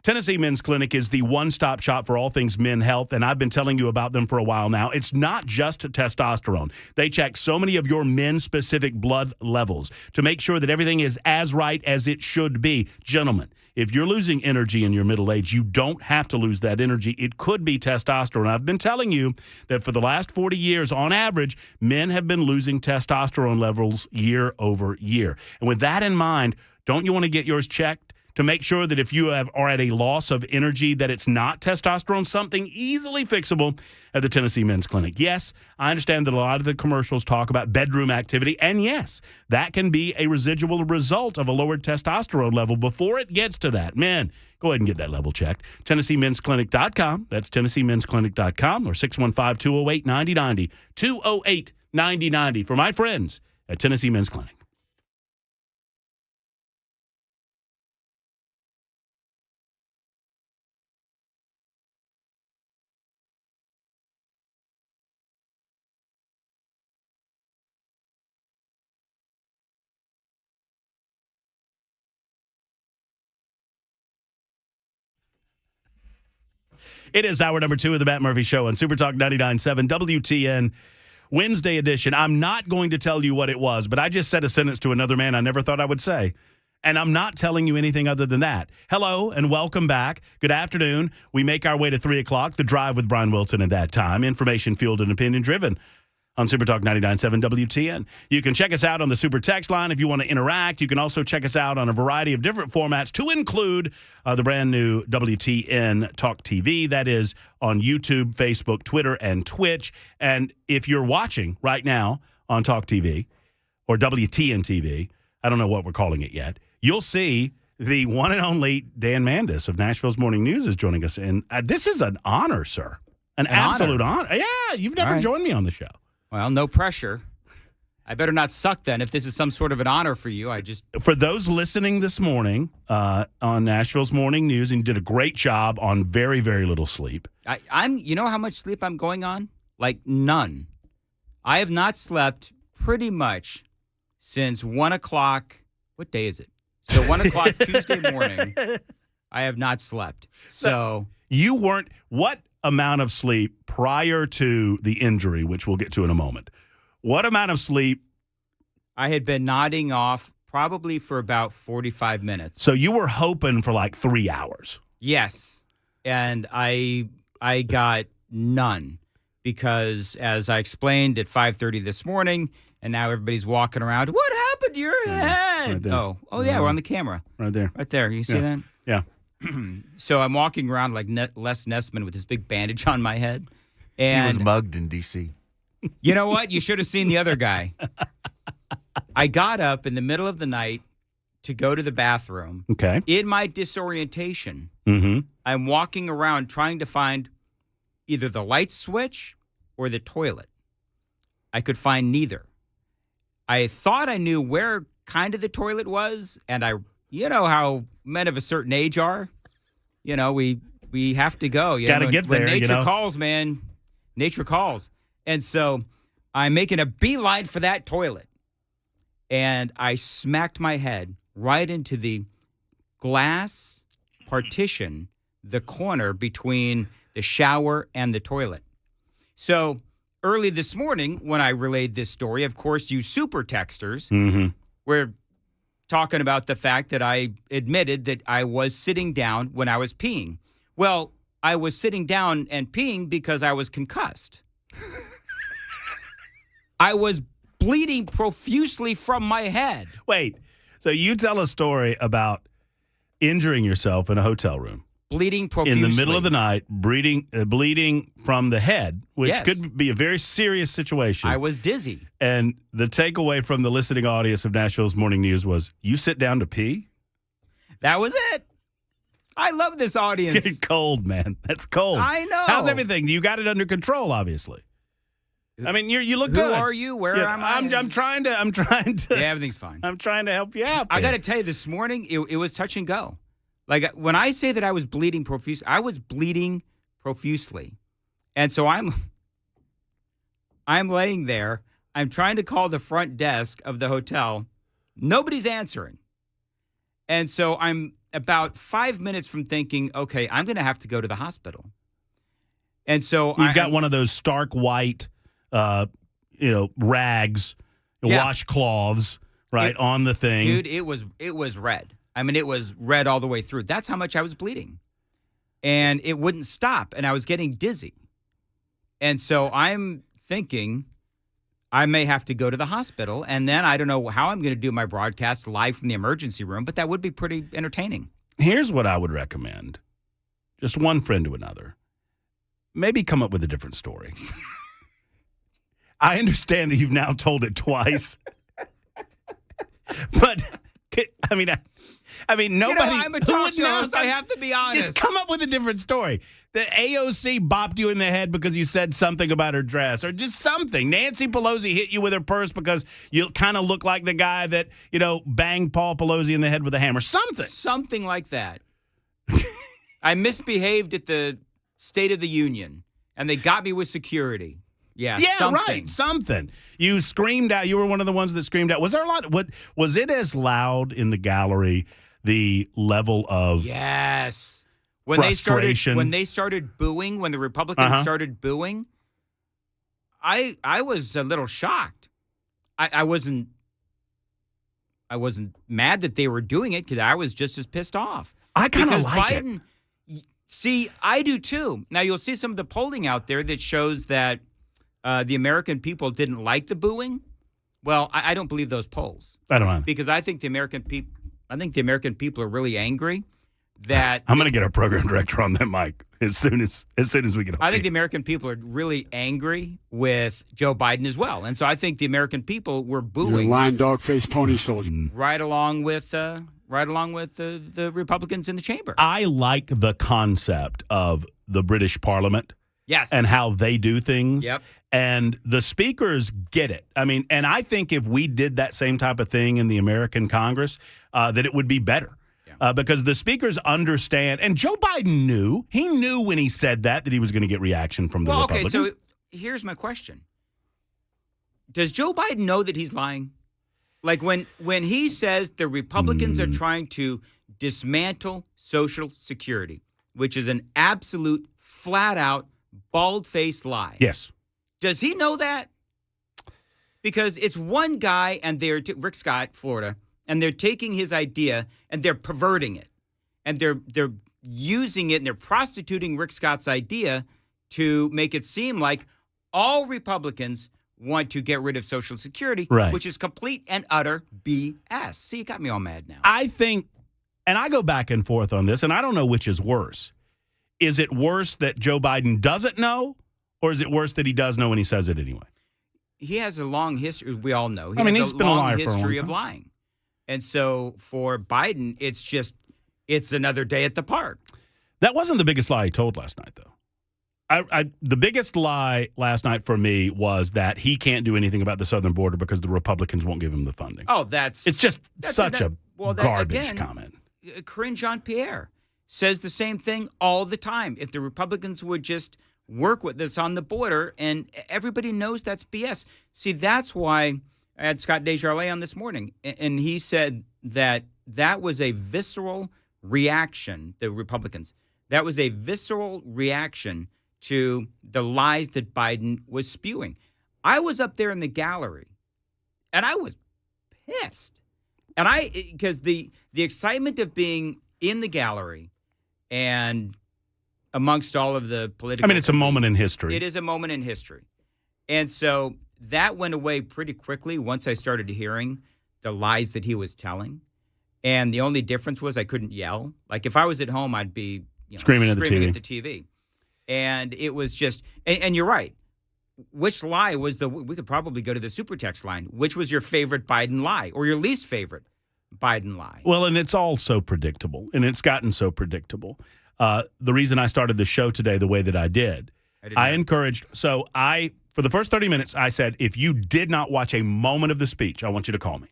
Tennessee Men's Clinic is the one-stop shop for all things men health, and I've been telling you about them for a while now. It's not just testosterone. They check so many of your men-specific blood levels to make sure that everything is as right as it should be. Gentlemen, if you're losing energy in your middle age, you don't have to lose that energy. It could be testosterone. I've been telling you that for the last 40 years, on average, men have been losing testosterone levels year over year. And with that in mind, don't you want to get yours checked to make sure that if you are at a loss of energy, that it's not testosterone, something easily fixable at the Tennessee Men's Clinic? Yes, I understand that a lot of the commercials talk about bedroom activity, and yes, that can be a residual result of a lowered testosterone level. Before it gets to that, men, go ahead and get that level checked. TennesseeMen'sClinic.com. That's TennesseeMen'sClinic.com or 615-208-9090. 208-9090 for my friends at Tennessee Men's Clinic. It is hour number 2 of the Matt Murphy Show on Supertalk 99.7 WTN Wednesday edition. I'm not going to tell you what it was, but I just said a sentence to another man I never thought I would say. And I'm not telling you anything other than that. Hello and welcome back. Good afternoon. We make our way to 3 o'clock, the drive with Brian Wilson at that time. Information fueled and opinion driven on Supertalk 99.7 WTN. You can check us out on the Super Text line if you want to interact. You can also check us out on a variety of different formats to include the brand new WTN Talk TV. That is on YouTube, Facebook, Twitter, and Twitch. And if you're watching right now on Talk TV or WTN TV, I don't know what we're calling it yet, you'll see the one and only Dan Mandis of Nashville's Morning News is joining us. And this is an honor, sir. An absolute honor. Yeah, you've never joined me on the show. Well, no pressure. I better not suck then if this is some sort of an honor for you. For those listening this morning on Nashville's Morning News, and you did a great job on very, very little sleep. You know how much sleep I'm going on? Like none. I have not slept pretty much since 1 o'clock. What day is it? So 1 o'clock Tuesday morning, I have not slept. So you weren't, what amount of sleep prior to the injury, which we'll get to in a moment? What amount of sleep? I had been nodding off probably for about 45 minutes. So you were hoping for like 3 hours. Yes. And I got none because, as I explained at 5:30 this morning, and now everybody's walking around, what happened to your head? Right there. Oh yeah, we're on the camera. Right there. Right there. You see that? Yeah. So I'm walking around like Les Nessman with this big bandage on my head. And he was mugged in D.C. You know what? You should have seen the other guy. I got up in the middle of the night to go to the bathroom. Okay. In my disorientation, I'm walking around trying to find either the light switch or the toilet. I could find neither. I thought I knew where kind of the toilet was, and you know how men of a certain age are. You know, we have to go. Got to get there. When nature calls, man, nature calls. And so I'm making a beeline for that toilet. And I smacked my head right into the glass partition, the corner between the shower and the toilet. So early this morning, when I relayed this story, of course, you super texters were talking about the fact that I admitted that I was sitting down when I was peeing. Well, I was sitting down and peeing because I was concussed. I was bleeding profusely from my head. Wait, so you tell a story about injuring yourself in a hotel room. Bleeding profusely. In the middle of the night, bleeding from the head, which could be a very serious situation. I was dizzy. And the takeaway from the listening audience of Nashville's Morning News was, you sit down to pee? That was it. I love this audience. It's cold, man. That's cold. I know. How's everything? You got it under control, obviously. I mean, you look good. Who are you? Where am I? I'm trying to. Yeah, everything's fine. I'm trying to help you out. I got to tell you, this morning, it was touch and go. Like, when I say that I was bleeding profusely, I was bleeding profusely. And so I'm laying there. I'm trying to call the front desk of the hotel. Nobody's answering. And so I'm about 5 minutes from thinking, okay, I'm going to have to go to the hospital. And so You've got one of those stark white, rags, washcloths, right, on the thing. Dude, it was red. I mean, it was red all the way through. That's how much I was bleeding. And it wouldn't stop, and I was getting dizzy. And so I'm thinking I may have to go to the hospital, and then I don't know how I'm going to do my broadcast live from the emergency room, but that would be pretty entertaining. Here's what I would recommend. Just one friend to another. Maybe come up with a different story. I understand that you've now told it twice. But, I mean, nobody. I'm a talk show host. I have to be honest. Just come up with a different story. The AOC bopped you in the head because you said something about her dress, or just something. Nancy Pelosi hit you with her purse because you kind of look like the guy that, banged Paul Pelosi in the head with a hammer. Something like that. I misbehaved at the State of the Union, and they got me with security. Yeah, something. Right. Something. You screamed out. You were one of the ones that screamed out. Was there a lot? Was it as loud in the gallery? The level of frustration when they started booing, when the Republicans started booing, I was a little shocked. I wasn't mad that they were doing it because I was just as pissed off. I kind of like Biden, it. See, I do too. Now you'll see some of the polling out there that shows that the American people didn't like the booing. Well, I don't believe those polls. I don't know, because I think the American people are really angry that I'm going to get our program director on that mic as soon as we get on. I think the American people are really angry with Joe Biden as well, and so I think the American people were booing. You're a lying dog faced pony soldier. Right along with the Republicans in the chamber. I like the concept of the British Parliament. Yes. And how they do things. Yep. And the speakers get it. I mean, and I think if we did that same type of thing in the American Congress, that it would be better. Yeah. Because the speakers understand. And Joe Biden knew. He knew when he said that he was going to get reaction from the Republicans. Okay, so here's my question. Does Joe Biden know that he's lying? Like when he says the Republicans are trying to dismantle Social Security, which is an absolute, flat-out, bald-faced lie. Yes. Does he know that? Because it's one guy, and they're Rick Scott, Florida, and they're taking his idea and they're perverting it, and they're using it and they're prostituting Rick Scott's idea to make it seem like all Republicans want to get rid of Social Security, right, which is complete and utter BS. See, it got me all mad now. I think, and I go back and forth on this, and I don't know which is worse. Is it worse that Joe Biden doesn't know, or is it worse that he does know and he says it anyway? He has a long history. We all know. He's been a liar for a long history time. of lying. And so for Biden, it's another day at the park. That wasn't the biggest lie he told last night, though. The biggest lie last night for me was that he can't do anything about the southern border because the Republicans won't give him the funding. Oh, it's just such a garbage comment. Karine Jean-Pierre says the same thing all the time. If the Republicans would just work with us on the border, and everybody knows that's BS. See, that's why I had Scott Desjardins on this morning, and he said that was a visceral reaction, the Republicans. That was a visceral reaction to the lies that Biden was spewing. I was up there in the gallery, and I was pissed. And because the excitement of being in the gallery and amongst all of the political... it's a moment in history. It is a moment in history. And so that went away pretty quickly once I started hearing the lies that he was telling. And the only difference was I couldn't yell. Like if I was at home, I'd be screaming at the TV. And it was just... And you're right. Which lie was we could probably go to the super text line. Which was your favorite Biden lie or your least favorite Biden lie? Well, and it's all so predictable, and it's gotten so predictable. The reason I started the show today the way that I did, I encouraged. So for the first 30 minutes, I said, if you did not watch a moment of the speech, I want you to call me.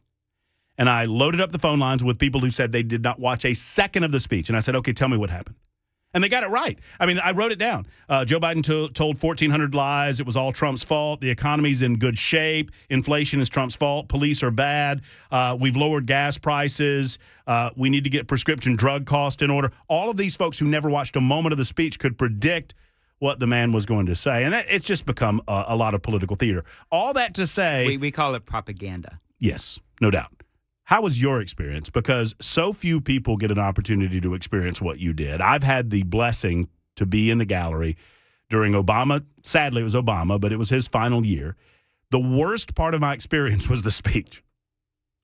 And I loaded up the phone lines with people who said they did not watch a second of the speech. And I said, okay, tell me what happened. And they got it right. I mean, I wrote it down. Joe Biden told 1,400 lies. It was all Trump's fault. The economy's in good shape. Inflation is Trump's fault. Police are bad. We've lowered gas prices. We need to get prescription drug costs in order. All of these folks who never watched a moment of the speech could predict what the man was going to say. And it's just become a lot of political theater. All that to say. We call it propaganda. Yes, no doubt. How was your experience? Because so few people get an opportunity to experience what you did. I've had the blessing to be in the gallery during Obama. Sadly, it was Obama, but it was his final year. The worst part of my experience was the speech.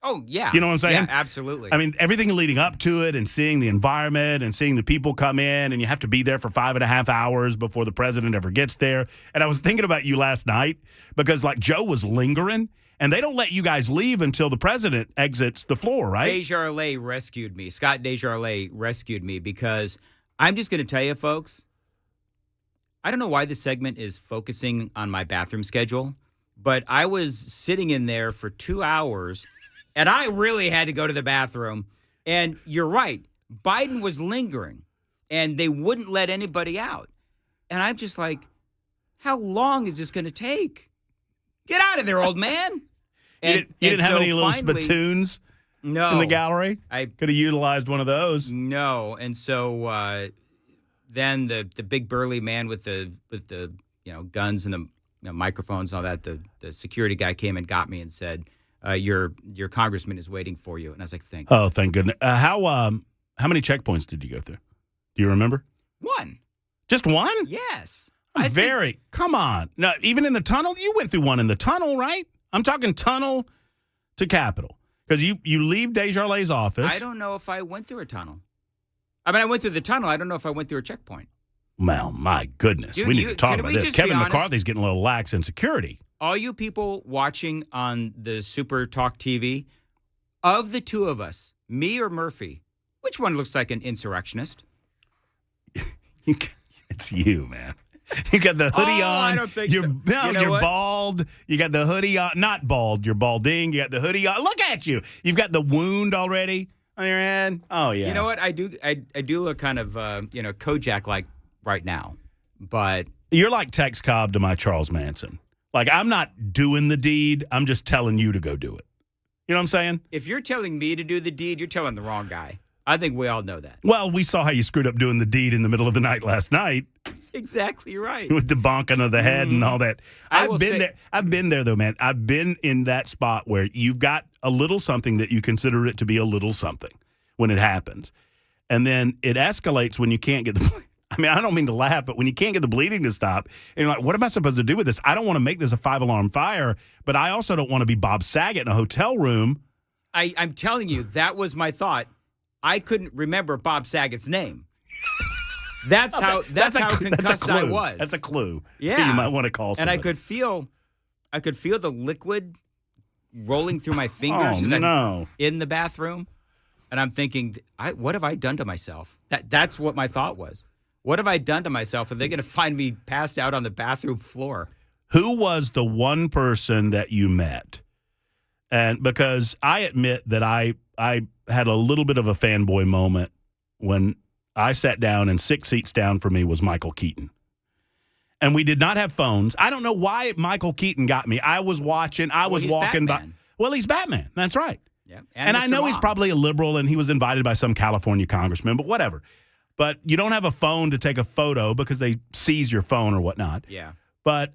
Oh, yeah. You know what I'm saying? Yeah, absolutely. I mean, everything leading up to it and seeing the environment and seeing the people come in, and you have to be there for 5.5 hours before the president ever gets there. And I was thinking about you last night because, like, Joe was lingering. And they don't let you guys leave until the president exits the floor, right? Desjardins rescued me. Scott Desjardins rescued me because I'm just going to tell you, folks, I don't know why this segment is focusing on my bathroom schedule, but I was sitting in there for 2 hours, and I really had to go to the bathroom. And you're right. Biden was lingering, and they wouldn't let anybody out. And I'm just like, how long is this going to take? Get out of there, old man. You didn't have any little spittoons in the gallery? I could have utilized one of those. No. And so then the big burly man with the guns and the microphones and all that, the security guy came and got me and said, your congressman is waiting for you. And I was like, thank you. Oh, thank goodness. How many checkpoints did you go through? Do you remember? One. Just one? Yes. Come on. No, even in the tunnel? You went through one in the tunnel, right? I'm talking tunnel to Capitol. Because you leave Desjardins' office. I don't know if I went through a tunnel. I mean, I went through the tunnel. I don't know if I went through a checkpoint. Well, my goodness. Dude, we need to talk about this. Kevin honest? McCarthy's getting a little lax in security. All you people watching on the Supertalk TV, of the two of us, me or Murphy, which one looks like an insurrectionist? It's you, man. You got the hoodie on. I don't think so. You're bald. You got the hoodie on. Not bald. You're balding. You got the hoodie on. Look at you. You've got the wound already on your head. Oh, yeah. You know what? I do look kind of, Kojak-like right now. But you're like Tex Cobb to my Charles Manson. Like, I'm not doing the deed. I'm just telling you to go do it. You know what I'm saying? If you're telling me to do the deed, you're telling the wrong guy. I think we all know that. Well, we saw how you screwed up doing the deed in the middle of the night last night. That's exactly right. With the bonking of the head and all that. I've been there, though, man. I've been in that spot where you've got a little something that you consider it to be a little something when it happens. And then it escalates when you can't get the... I mean, I don't mean to laugh, but when you can't get the bleeding to stop, and you're like, what am I supposed to do with this? I don't want to make this a 5-alarm fire, but I also don't want to be Bob Saget in a hotel room. I'm telling you, that was my thought. I couldn't remember Bob Saget's name. That's how concussed I was. That's a clue. Yeah, you might want to call somebody. And I could feel the liquid rolling through my fingers I'm in the bathroom, and I'm thinking, what have I done to myself? That's what my thought was. What have I done to myself? Are they going to find me passed out on the bathroom floor? Who was the one person that you met? And because I admit that I had a little bit of a fanboy moment when I sat down, and 6 seats down for me was Michael Keaton. And we did not have phones. I don't know why Michael Keaton got me. I was watching. I was walking by. Well, he's Batman. That's right. Yeah. And I know he's probably a liberal, and he was invited by some California congressman, but whatever. But you don't have a phone to take a photo because they seize your phone or whatnot. Yeah. But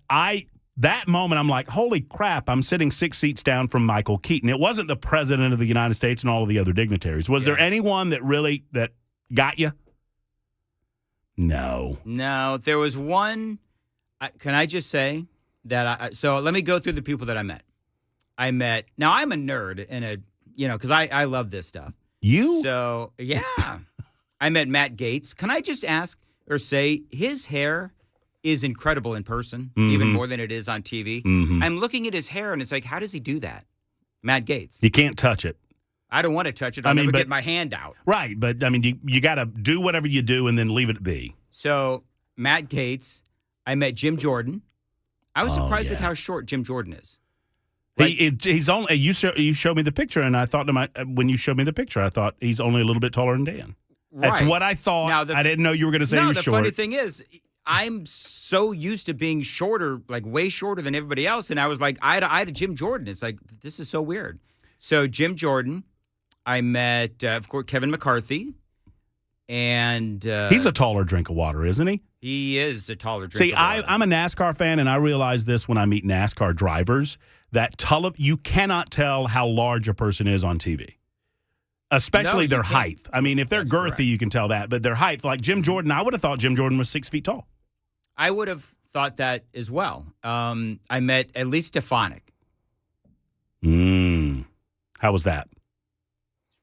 that moment, I'm like, holy crap, I'm sitting 6 seats down from Michael Keaton. It wasn't the president of the United States and all of the other dignitaries. Was there anyone that got you? No. There was one. Can I just say that? So let me go through the people that I met. Now, I'm a nerd because I love this stuff. You? So, yeah. I met Matt Gaetz. Can I just ask or say his hair is incredible in person, even more than it is on TV. Mm-hmm. I'm looking at his hair, and it's like, how does he do that? Matt Gaetz. You can't touch it. I don't want to touch it. I'll never get my hand out. Right, but, I mean, you got to do whatever you do and then leave it be. So, Matt Gaetz. I met Jim Jordan. I was surprised at how short Jim Jordan is. He's only you showed me the picture, and I thought when you showed me the picture, I thought he's only a little bit taller than Dan. That's Right. what I thought. Now, I didn't know you were going to say he No, was the short. funny thing is, I'm so used to being shorter, like way shorter than everybody else, and I was like eye to eye to Jim Jordan. It's like, this is so weird. So Jim Jordan, I met, of course, Kevin McCarthy, and He's a taller drink of water, isn't he? he is a taller drink. See, of water. I'm a NASCAR fan, and I realize this when I meet NASCAR drivers, that you cannot tell how large a person is on TV. Especially No, their you can't. height. I mean, if they're That's girthy, correct. you can tell that. But their height, like Jim Jordan, I would have thought Jim Jordan was 6 feet tall. I would have thought that as well. I met Elise Stefanik. How was that?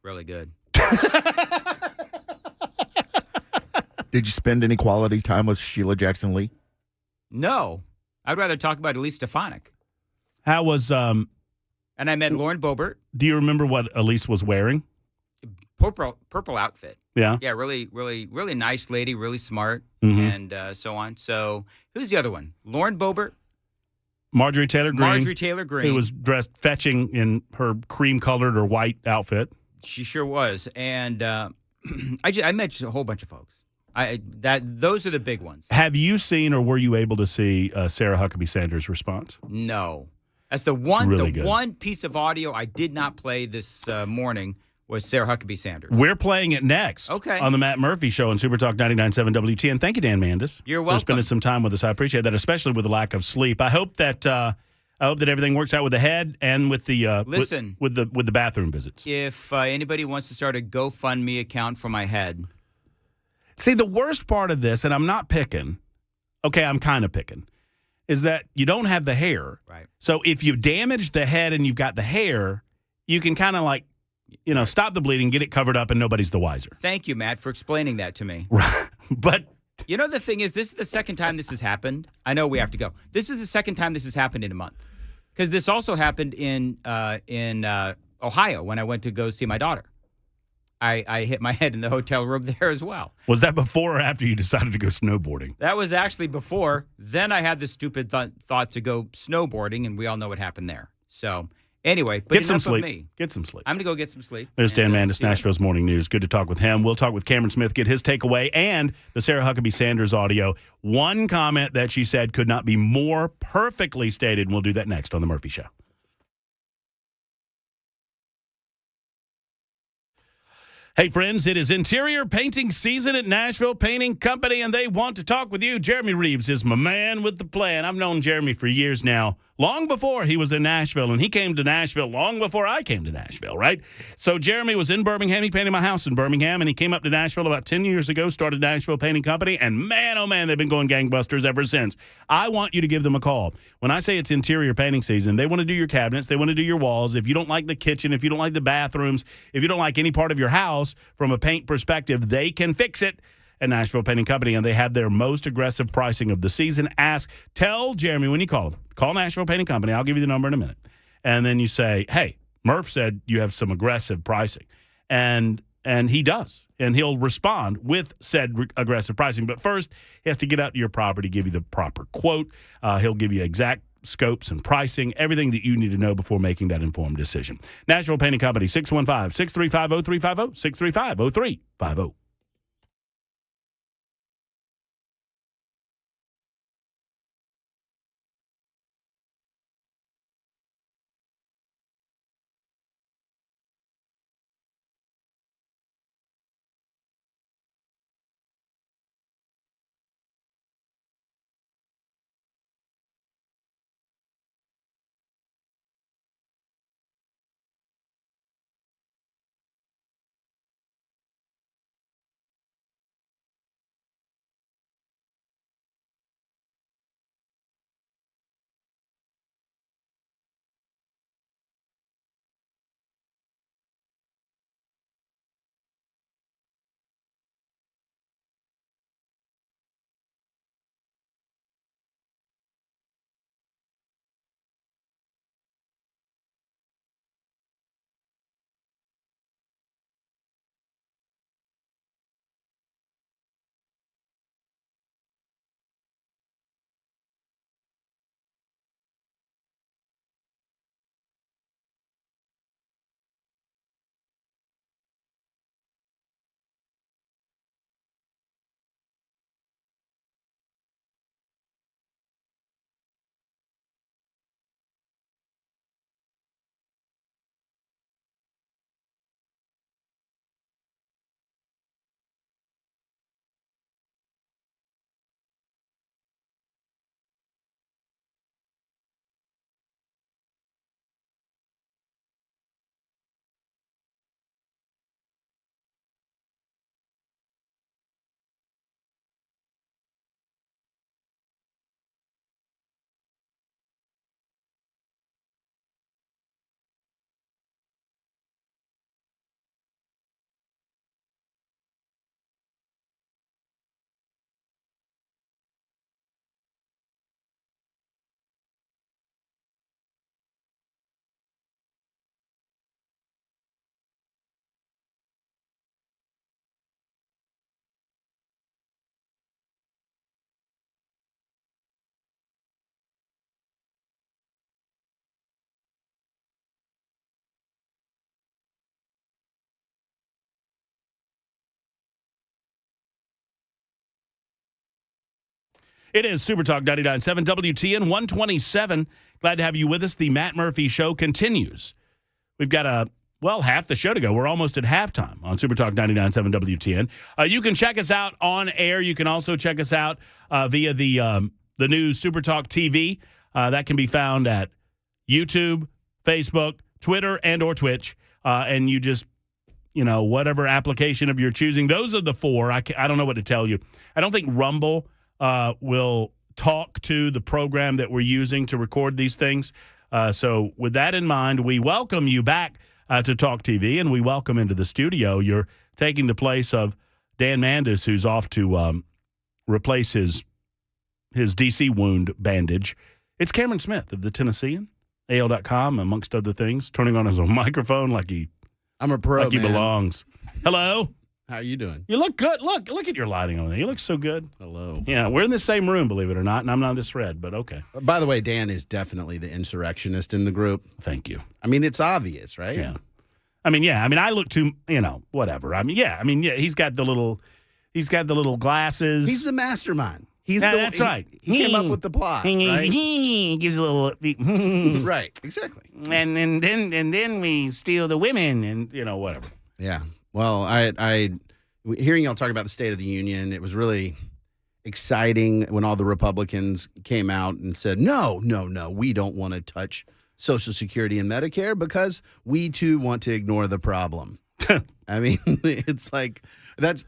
Really good. Did you spend any quality time with Sheila Jackson Lee? No, I'd rather talk about Elise Stefanik. How was, And I met Lauren Boebert, do you remember what Elise was wearing? purple outfit. Yeah. Yeah, really, really, really nice lady, really smart, Mhm. and so on. So who's the other one? Lauren Boebert, Marjorie Taylor Greene. Marjorie Taylor Greene. Who was dressed fetching in her cream-colored or white outfit. She sure was, and I met a whole bunch of folks. Those are the big ones. Have you seen or were you able to see Sarah Huckabee Sanders' response? No, that's the one. really The good. one piece of audio I did not play this morning was Sarah Huckabee Sanders. We're playing it next Okay. on the Matt Murphy Show on Supertalk 99.7 WTN. Thank you, Dan Mandis. You're For welcome. spending some time with us. I appreciate that, especially with the lack of sleep. I hope that everything works out with the head and with the Listen. with the bathroom visits. If anybody wants to start a GoFundMe account for my head, See, the worst part of this, and I'm not picking. Okay, I'm kind of picking. Is that you don't have the hair. right? So if you damage the head and you've got the hair, you can kind of like, stop the bleeding, get it covered up, and nobody's the wiser. Thank you, Matt, for explaining that to me. But You know, the thing is, this is the second time this has happened. I know we have to go. This is the second time this has happened in a month, because this also happened in Ohio when I went to go see my daughter. I hit my head in the hotel room there as well. was that before or after you decided to go snowboarding? That was actually before. Then I had the stupid thought to go snowboarding, and we all know what happened there. So anyway, but Get some enough sleep. of me. Get some sleep. I'm going to go get some sleep. There's Dan and, Mandis, see you. Nashville's Morning News. Good to talk with him. We'll talk with Cameron Smith, get his takeaway, and the Sarah Huckabee Sanders audio. One comment that she said could not be more perfectly stated, and we'll do that next on The Murphy Show. Hey, friends, it is interior painting season at Nashville Painting Company, and they want to talk with you. Jeremy Reeves is my man with the plan. I've known Jeremy for years now, long before he was in Nashville, and he came to Nashville long before I came to Nashville, right? So Jeremy was in Birmingham. He painted my house in Birmingham, and he came up to Nashville about 10 years ago, started Nashville Painting Company, and man, oh man, they've been going gangbusters ever since. I want you to give them a call. When I say it's interior painting season, they want to do your cabinets, they want to do your walls. If you don't like the kitchen, if you don't like the bathrooms, if you don't like any part of your house from a paint perspective, they can fix it at Nashville Painting Company, and they have their most aggressive pricing of the season. Tell Jeremy when you call him. Call Nashville Painting Company. I'll give you the number in a minute. And then you say, hey, Murph said you have some aggressive pricing. And he does. And he'll respond with said aggressive pricing. But first, he has to get out to your property, give you the proper quote. He'll give you exact scopes and pricing, everything that you need to know before making that informed decision. Nashville Painting Company, 615-635-0350, 635-0350. It is Supertalk 99.7 WTN 127. Glad to have you with us. The Matt Murphy Show continues. We've got half the show to go. We're almost at halftime on Supertalk 99.7 WTN. You can check us out on air. You can also check us out via the new Supertalk TV. That can be found at YouTube, Facebook, Twitter, and or Twitch. And you just, whatever application of your choosing. Those are the four. I don't know what to tell you. I don't think Rumble will talk to the program that we're using to record these things. So with that in mind, we welcome you back to Talk TV, and we welcome into the studio. You're taking the place of Dan Mandis, who's off to replace his DC wound bandage. It's Cameron Smith of the Tennessean, AL.com, amongst other things, turning on his own microphone like I'm a pro, he belongs. Hello. How are you doing? You look good. Look at your lighting on there. You look so good. Hello. Yeah, we're in the same room, believe it or not, and I'm not this red, but okay. By the way, Dan is definitely the insurrectionist in the group. Thank you. I mean, it's obvious, right? Yeah. I mean, I look too, whatever. He's got the little glasses. He's the mastermind. That's right. He came up with the plot, right? He gives a little Right, exactly. And then we steal the women and whatever. Yeah. Well, I hearing y'all talk about the State of the Union, it was really exciting when all the Republicans came out and said, no, we don't want to touch Social Security and Medicare because we too want to ignore the problem. I mean, it's like that's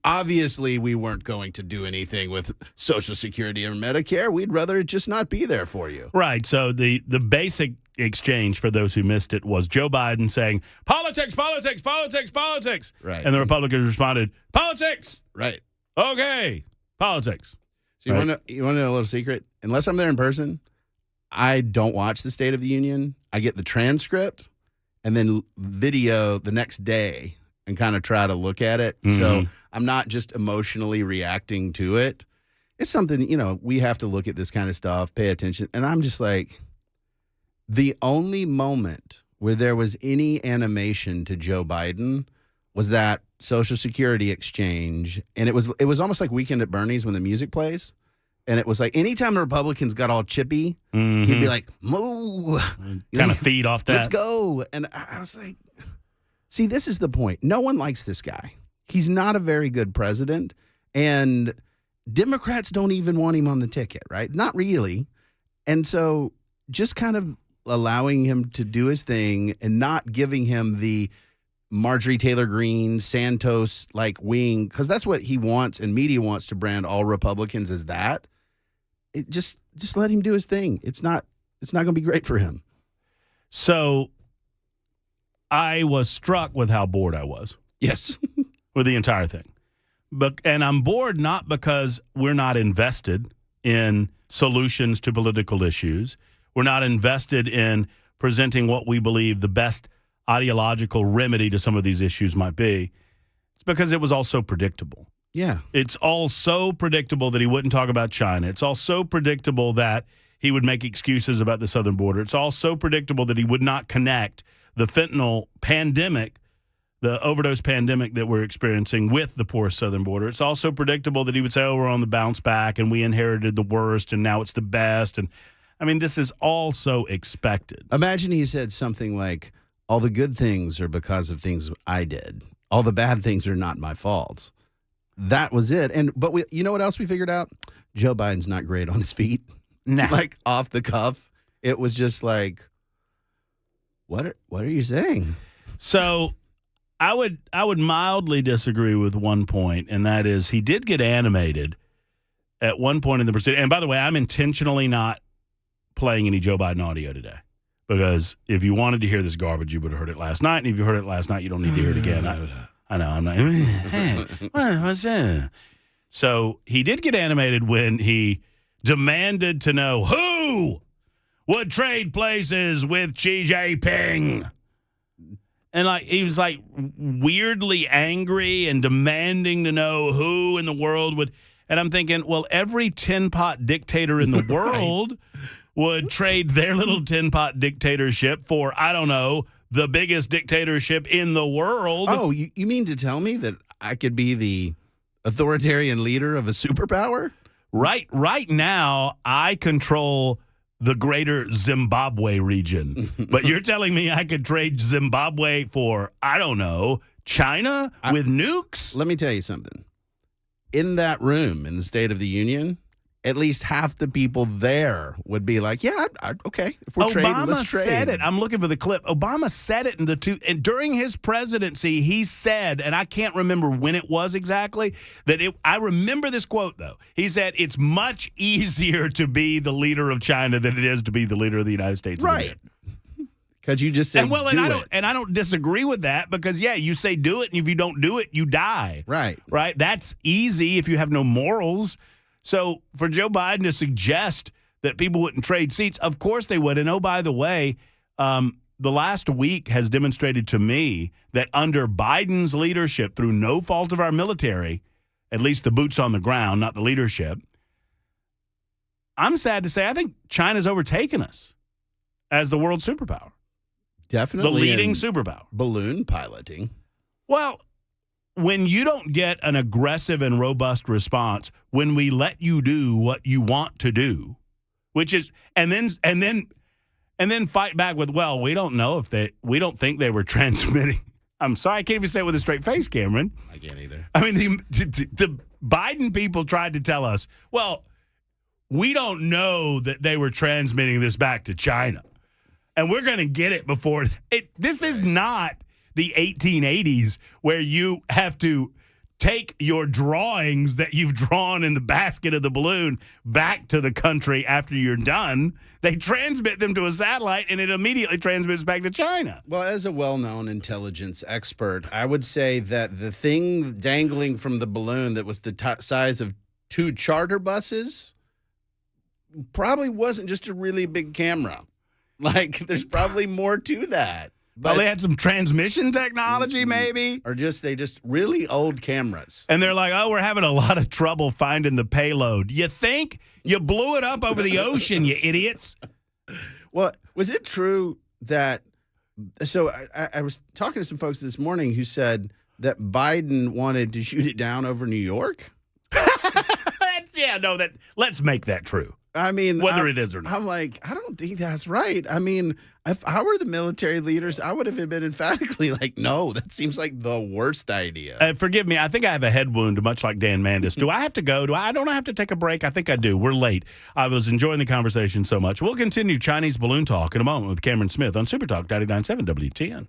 obviously we weren't going to do anything with Social Security or Medicare. We'd rather it just not be there for you. Right. So the basic exchange for those who missed it was Joe Biden saying politics, politics, politics, politics. Right. And the Republicans responded, politics. Right. Okay. Politics. So you want to know a little secret? Unless I'm there in person, I don't watch the State of the Union. I get the transcript and then video the next day and kind of try to look at it. Mm-hmm. So I'm not just emotionally reacting to it. It's something, we have to look at this kind of stuff, pay attention. And I'm just like, the only moment where there was any animation to Joe Biden was that Social Security exchange. And it was almost like Weekend at Bernie's when the music plays. And it was like anytime the Republicans got all chippy, he'd be like, moo. Kind of feed off that. Let's go. And I was like, see, this is the point. No one likes this guy. He's not a very good president. And Democrats don't even want him on the ticket, right? Not really. And so just kind of allowing him to do his thing and not giving him the Marjorie Taylor Greene, Santos like wing, because that's what he wants and media wants to brand all Republicans as that. It just let him do his thing. It's not going to be great for him. So I was struck with how bored I was. Yes. With the entire thing. And I'm bored not because we're not invested in solutions to political issues. We're not invested in presenting what we believe the best ideological remedy to some of these issues might be. It's because it was all so predictable. Yeah. It's all so predictable that he wouldn't talk about China. It's all so predictable that he would make excuses about the southern border. It's all so predictable that he would not connect the fentanyl pandemic, the overdose pandemic that we're experiencing with the porous southern border. It's also predictable that he would say, we're on the bounce back and we inherited the worst and now it's the best. And I mean, this is all so expected. Imagine he said something like, all the good things are because of things I did. All the bad things are not my fault. That was it. But you know what else we figured out? Joe Biden's not great on his feet. Nah. Like off the cuff. It was just like, what are you saying? So I would mildly disagree with one point, and that is he did get animated at one point in the proceeding. And by the way, I'm intentionally not playing any Joe Biden audio today. Because if you wanted to hear this garbage, you would have heard it last night. And if you heard it last night, you don't need to hear it again. I know. I'm not. What's that? So he did get animated when he demanded to know who would trade places with Xi Jinping. And he was weirdly angry and demanding to know who in the world would. And I'm thinking, well, every tin pot dictator in the world would trade their little tin pot dictatorship for, I don't know, the biggest dictatorship in the world. Oh, you mean to tell me that I could be the authoritarian leader of a superpower? Right now, I control the greater Zimbabwe region. But you're telling me I could trade Zimbabwe for, I don't know, China with nukes? Let me tell you something. In that room in the State of the Union, at least half the people there would be like, yeah, okay. If we're trading, let's trade. Obama said it. I'm looking for the clip. Obama said it and during his presidency, he said, and I can't remember when it was exactly, I remember this quote, though. He said, it's much easier to be the leader of China than it is to be the leader of the United States. Right. Because you just said, I don't disagree with that because, yeah, you say do it, and if you don't do it, you die. Right. Right? That's easy if you have no morals. So for Joe Biden to suggest that people wouldn't trade seats, of course they would. And, oh, by the way, the last week has demonstrated to me that under Biden's leadership, through no fault of our military, at least the boots on the ground, not the leadership, I'm sad to say I think China's overtaken us as the world superpower. Definitely. The leading superpower. Balloon piloting. Well, when you don't get an aggressive and robust response, when we let you do what you want to do, which is, and then fight back with, well, we don't know we don't think they were transmitting. I'm sorry, I can't even say it with a straight face, Cameron. I can't either. I mean, the Biden people tried to tell us, well, we don't know that they were transmitting this back to China. And we're going to get it before it. This is not the 1880s where you have to take your drawings that you've drawn in the basket of the balloon back to the country after you're done. They transmit them to a satellite, and it immediately transmits back to China. Well, as a well-known intelligence expert, I would say that the thing dangling from the balloon that was the size of 2 charter buses probably wasn't just a really big camera. Like, there's probably more to that. But they had some transmission technology, maybe? Or they just really old cameras. And they're like, oh, we're having a lot of trouble finding the payload. You think? You blew it up over the ocean, you idiots. Well, was it true that – so I was talking to some folks this morning who said that Biden wanted to shoot it down over New York? Let's make that true. I mean, whether it is or not. I'm like, I don't think that's right. I mean, if I were the military leaders, I would have been emphatically like, no, that seems like the worst idea. Forgive me. I think I have a head wound, much like Dan Mandis. Do I have to go? I don't have to take a break? I think I do. We're late. I was enjoying the conversation so much. We'll continue Chinese balloon talk in a moment with Cameron Smith on Supertalk 99.7 WTN.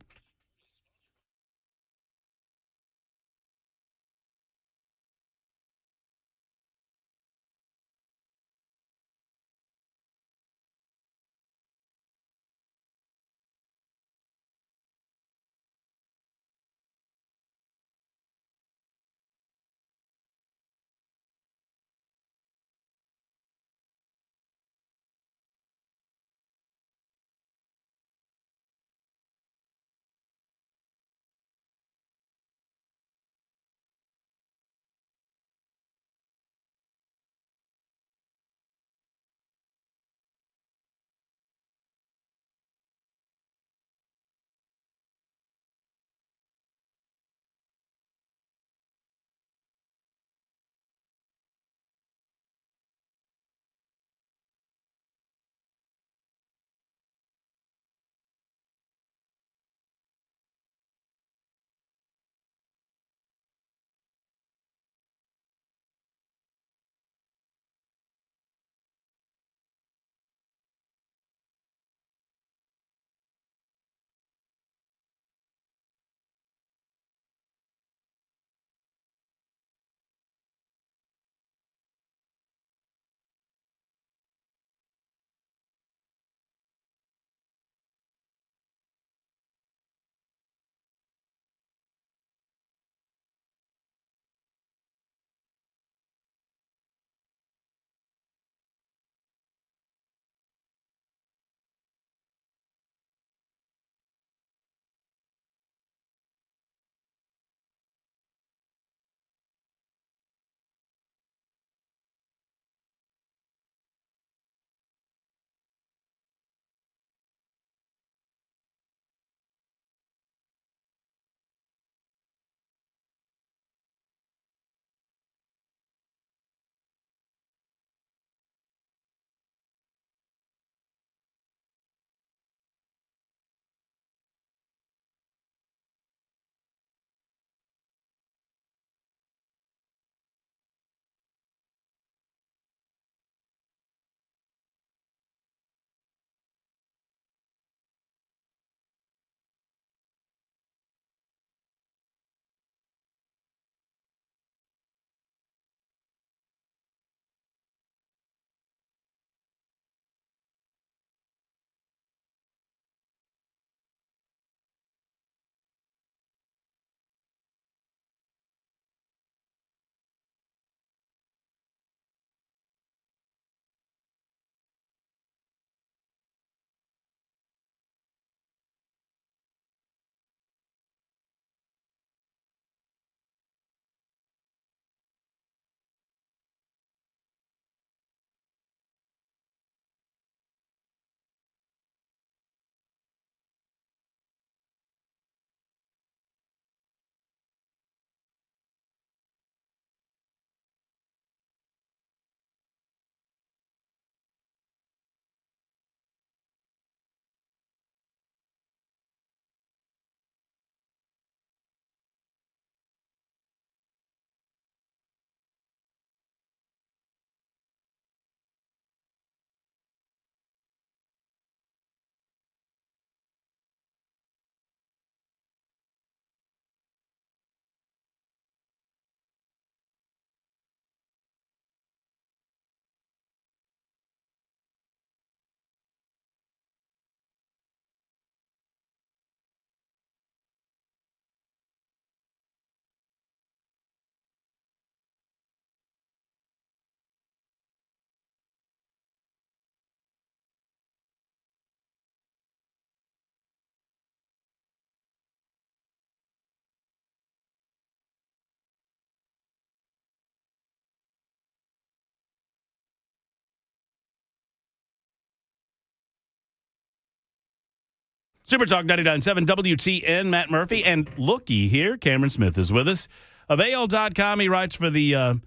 Supertalk 99.7 WTN, Matt Murphy. And looky here, Cameron Smith is with us. Of AL.com, he writes for the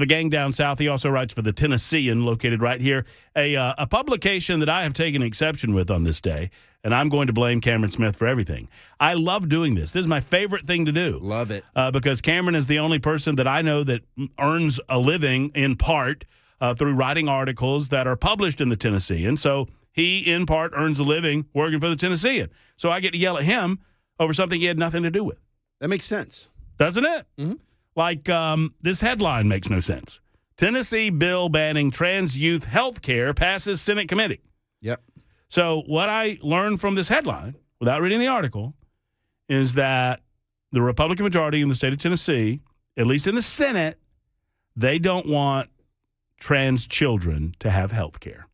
gang down south. He also writes for the Tennessean, located right here. A publication that I have taken exception with on this day, and I'm going to blame Cameron Smith for everything. I love doing this. This is my favorite thing to do. Love it. Because Cameron is the only person that I know that earns a living in part through writing articles that are published in the Tennessean. So he, in part, earns a living working for the Tennessean. So I get to yell at him over something he had nothing to do with. That makes sense. Doesn't it? Mm-hmm. Like this headline makes no sense. Tennessee bill banning trans youth health care passes Senate committee. Yep. So what I learned from this headline, without reading the article, is that the Republican majority in the state of Tennessee, at least in the Senate, they don't want trans children to have health care.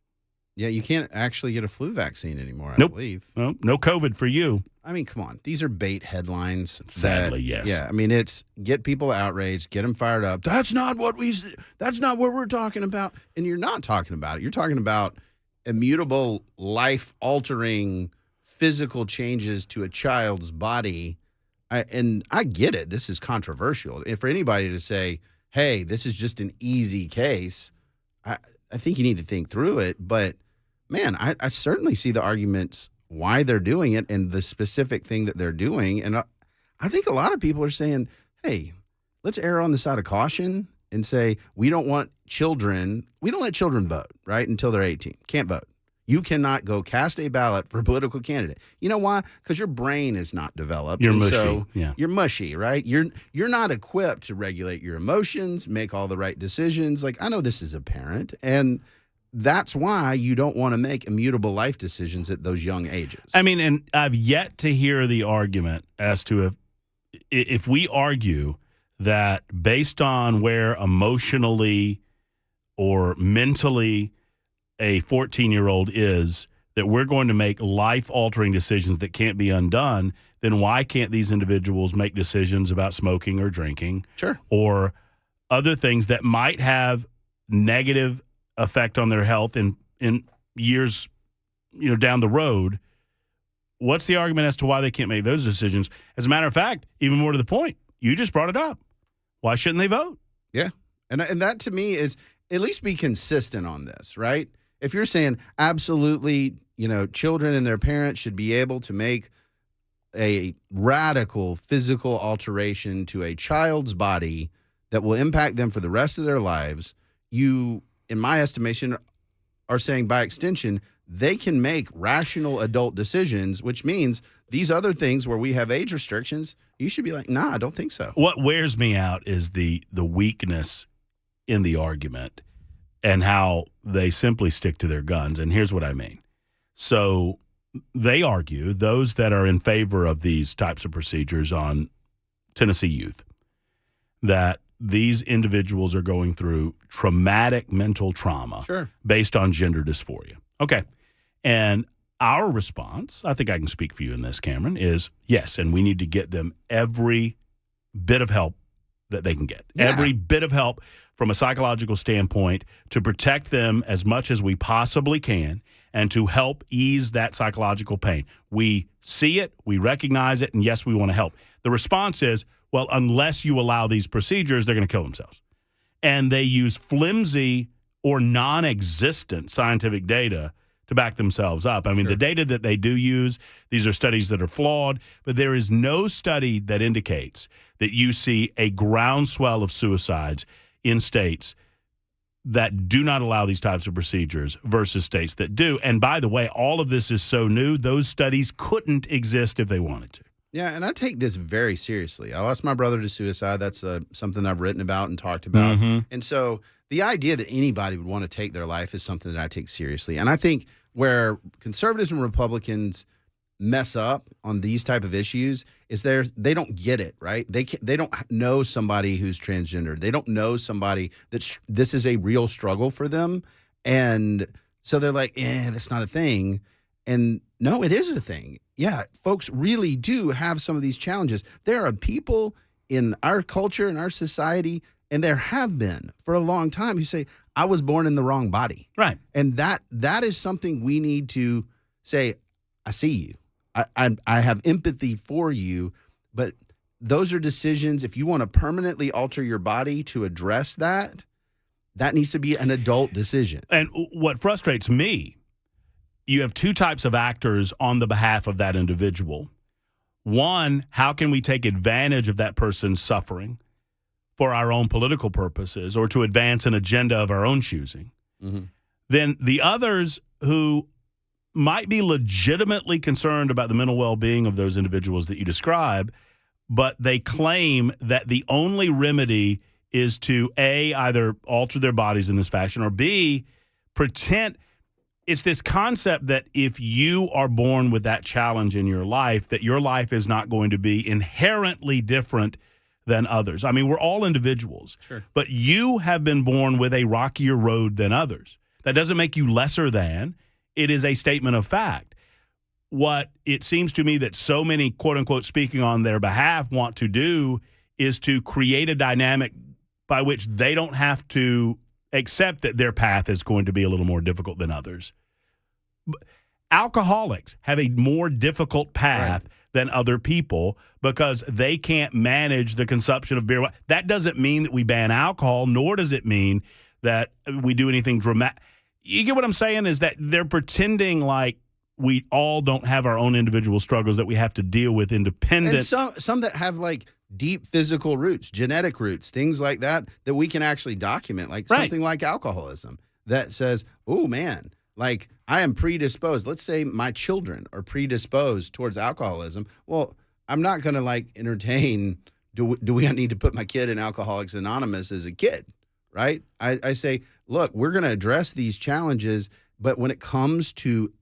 Yeah, you can't actually get a flu vaccine anymore, I Nope. believe. No COVID for you. I mean, come on. These are bait headlines. Sadly, yes. Yeah, I mean, it's get people outraged, get them fired up. That's not what we're talking about. And you're not talking about it. You're talking about immutable, life-altering physical changes to a child's body. And I get it. This is controversial. And for anybody to say, hey, this is just an easy case, I think you need to think through it. But, man, I certainly see the arguments why they're doing it and the specific thing that they're doing. And I think a lot of people are saying, hey, let's err on the side of caution and say we don't let children vote, right, until they're 18. Can't vote. You cannot go cast a ballot for a political candidate. You know why? Because your brain is not developed. You're and mushy. So Yeah. You're mushy, right? You're not equipped to regulate your emotions, make all the right decisions. Like, I know this as a parent, and that's why you don't want to make immutable life decisions at those young ages. I mean, and I've yet to hear the argument as to if we argue that based on where emotionally or mentally a 14-year-old is, that we're going to make life-altering decisions that can't be undone, then why can't these individuals make decisions about smoking or drinking? Sure. Or other things that might have negative effect on their health in years, down the road? What's the argument as to why they can't make those decisions? As a matter of fact, even more to the point, you just brought it up. Why shouldn't they vote? Yeah. And that to me is at least be consistent on this, right? If you're saying absolutely, children and their parents should be able to make a radical physical alteration to a child's body that will impact them for the rest of their lives, you, in my estimation, are saying by extension, they can make rational adult decisions, which means these other things where we have age restrictions, you should be like, nah, I don't think so. What wears me out is the weakness in the argument and how they simply stick to their guns. And here's what I mean. So they argue, those that are in favor of these types of procedures on Tennessee youth, that these individuals are going through traumatic mental trauma based on gender dysphoria. Okay. And our response, I think I can speak for you in this, Cameron, is yes, and we need to get them every bit of help that they can get. Yeah. Every bit of help from a psychological standpoint to protect them as much as we possibly can and to help ease that psychological pain. We see it, we recognize it, and yes, we want to help. The response is, well, unless you allow these procedures, they're going to kill themselves. And they use flimsy or non-existent scientific data to back themselves up. I mean, the data that they do use, these are studies that are flawed, but there is no study that indicates that you see a groundswell of suicides in states that do not allow these types of procedures versus states that do. And by the way, all of this is so new, those studies couldn't exist if they wanted to. Yeah, and I take this very seriously. I lost my brother to suicide. That's something I've written about and talked about. Mm-hmm. And so the idea that anybody would want to take their life is something that I take seriously. And I think where conservatives and Republicans mess up on these type of issues is they don't get it, right? They don't know somebody who's transgender. They don't know somebody this is a real struggle for them. And so they're like, that's not a thing. And no, it is a thing. Yeah, folks really do have some of these challenges. There are people in our culture, in our society, and there have been for a long time who say, I was born in the wrong body. Right. And that is something we need to say, I see you. I have empathy for you, but those are decisions. If you want to permanently alter your body to address that, that needs to be an adult decision. And what frustrates me, you have two types of actors on the behalf of that individual. One, how can we take advantage of that person's suffering for our own political purposes or to advance an agenda of our own choosing? Mm-hmm. Then the others who might be legitimately concerned about the mental well-being of those individuals that you describe, but they claim that the only remedy is to, A, either alter their bodies in this fashion, or B, pretend. It's this concept that if you are born with that challenge in your life, that your life is not going to be inherently different than others. I mean, we're all individuals, Sure. but you have been born with a rockier road than others. That doesn't make you lesser than. It is a statement of fact. What it seems to me that so many, quote unquote, speaking on their behalf want to do is to create a dynamic by which they don't have to accept that their path is going to be a little more difficult than others. Alcoholics have a more difficult path than other people because they can't manage the consumption of beer. That doesn't mean that we ban alcohol, nor does it mean that we do anything dramatic. You get what I'm saying? Is that they're pretending like we all don't have our own individual struggles that we have to deal with independent. And some that have like deep physical roots, genetic roots, things like that we can actually document, like something like alcoholism that says, oh man, like I am predisposed. Let's say my children are predisposed towards alcoholism. Well, I'm not going to like entertain, do we need to put my kid in Alcoholics Anonymous as a kid, right? I say, look, we're going to address these challenges, but when it comes to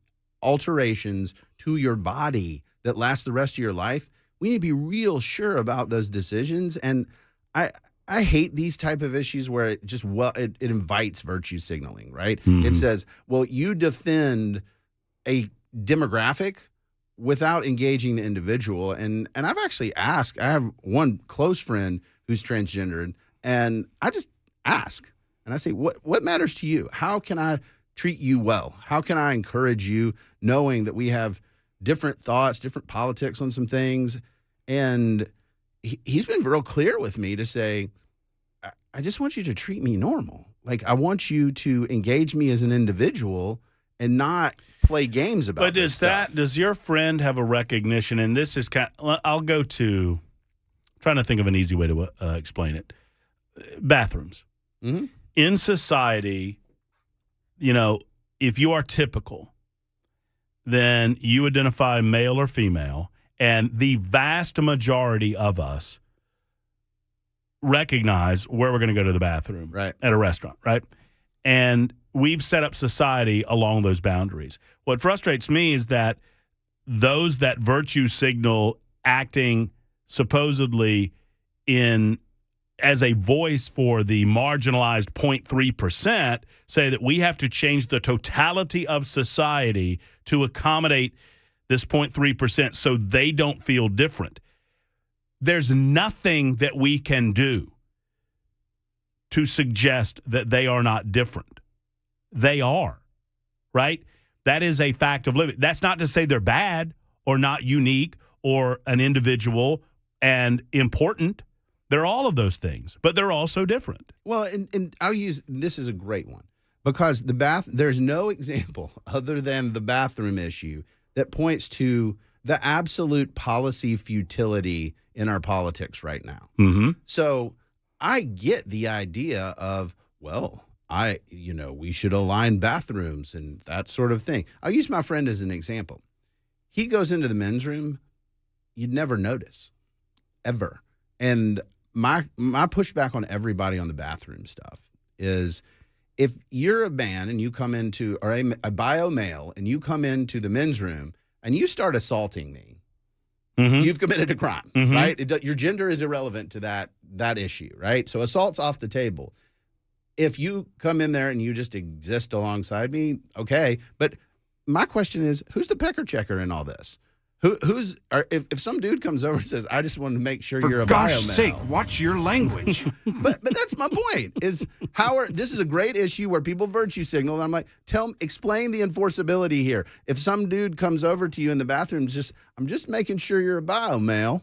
alterations to your body that last the rest of your life, we need to be real sure about those decisions. And I hate these type of issues where it just it invites virtue signaling, right? Mm-hmm. It says, well, you defend a demographic without engaging the individual. And I've actually asked, I have one close friend who's transgendered, and I just ask, and I say, what matters to you? How can I treat you well? How can I encourage you, knowing that we have different thoughts, different politics on some things? And he's been real clear with me to say, I just want you to treat me normal. Like, I want you to engage me as an individual and not play games about But does your friend have a recognition? And this is I'll go to, trying to think of an easy way to explain it. Bathrooms. Mm-hmm. In society, if you are typical, then you identify male or female, and the vast majority of us recognize where we're going to go to the bathroom right at a restaurant, right? And we've set up society along those boundaries. What frustrates me is that those that virtue signal acting supposedly as a voice for the marginalized 0.3% say that we have to change the totality of society to accommodate this 0.3% so they don't feel different. There's nothing that we can do to suggest that they are not different. They are, right? That is a fact of living. That's not to say they're bad or not unique or an individual and important. They're all of those things, but they're also different. Well, and I'll use, this is a great one, because there's no example other than the bathroom issue that points to the absolute policy futility in our politics right now. Mm-hmm. So I get the idea of, well, we should align bathrooms and that sort of thing. I'll use my friend as an example. He goes into the men's room, you'd never notice, ever. And my pushback on everybody on the bathroom stuff is, if you're a man and you come into, or a bio male, and you come into the men's room and you start assaulting me, Mm-hmm. you've committed a crime, Mm-hmm. right? Your gender is irrelevant to that issue, right? So assault's off the table. If you come in there and you just exist alongside me, okay. But my question is, who's the pecker checker in all this? If some dude comes over and says, "I just want to make sure you're For a gosh bio sake, male," watch your language. but that's my point. Is this is a great issue where people virtue signal. And I'm like, explain the enforceability here. If some dude comes over to you in the bathroom, I'm just making sure you're a bio male,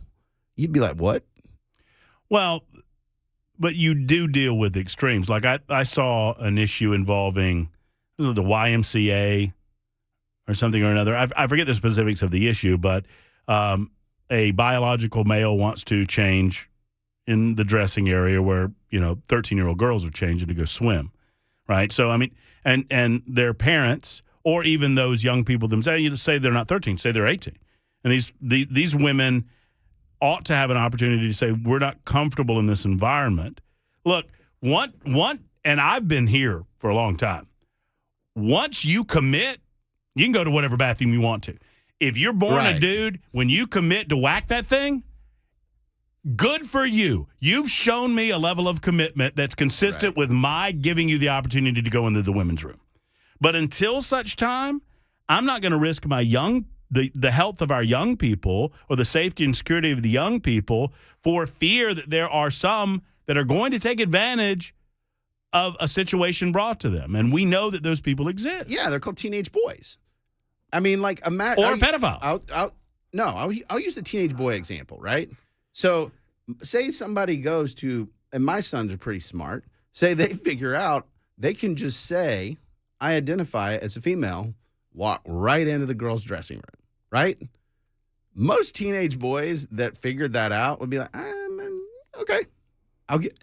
you'd be like, what? Well, but you do deal with extremes. Like I saw an issue involving the YMCA or something or another. I forget the specifics of the issue, but a biological male wants to change in the dressing area where, 13-year-old girls are changing to go swim, right? So, I mean, and their parents or even those young people themselves, you say they're not 13, say they're 18. And these women ought to have an opportunity to say, we're not comfortable in this environment. Look, and I've been here for a long time. Once you commit, you can go to whatever bathroom you want to. If you're born a dude, when you commit to whack that thing, good for you. You've shown me a level of commitment that's consistent with my giving you the opportunity to go into the women's room. But until such time, I'm not going to risk my the health of our young people or the safety and security of the young people for fear that there are some that are going to take advantage of a situation brought to them. And we know that those people exist. Yeah, they're called teenage boys. I mean, like or pedophiles. I'll use the teenage boy example, right? So say somebody goes to, and my sons are pretty smart, say they figure out they can just say, I identify as a female, walk right into the girls' dressing room, right? Most teenage boys that figured that out would be like, okay.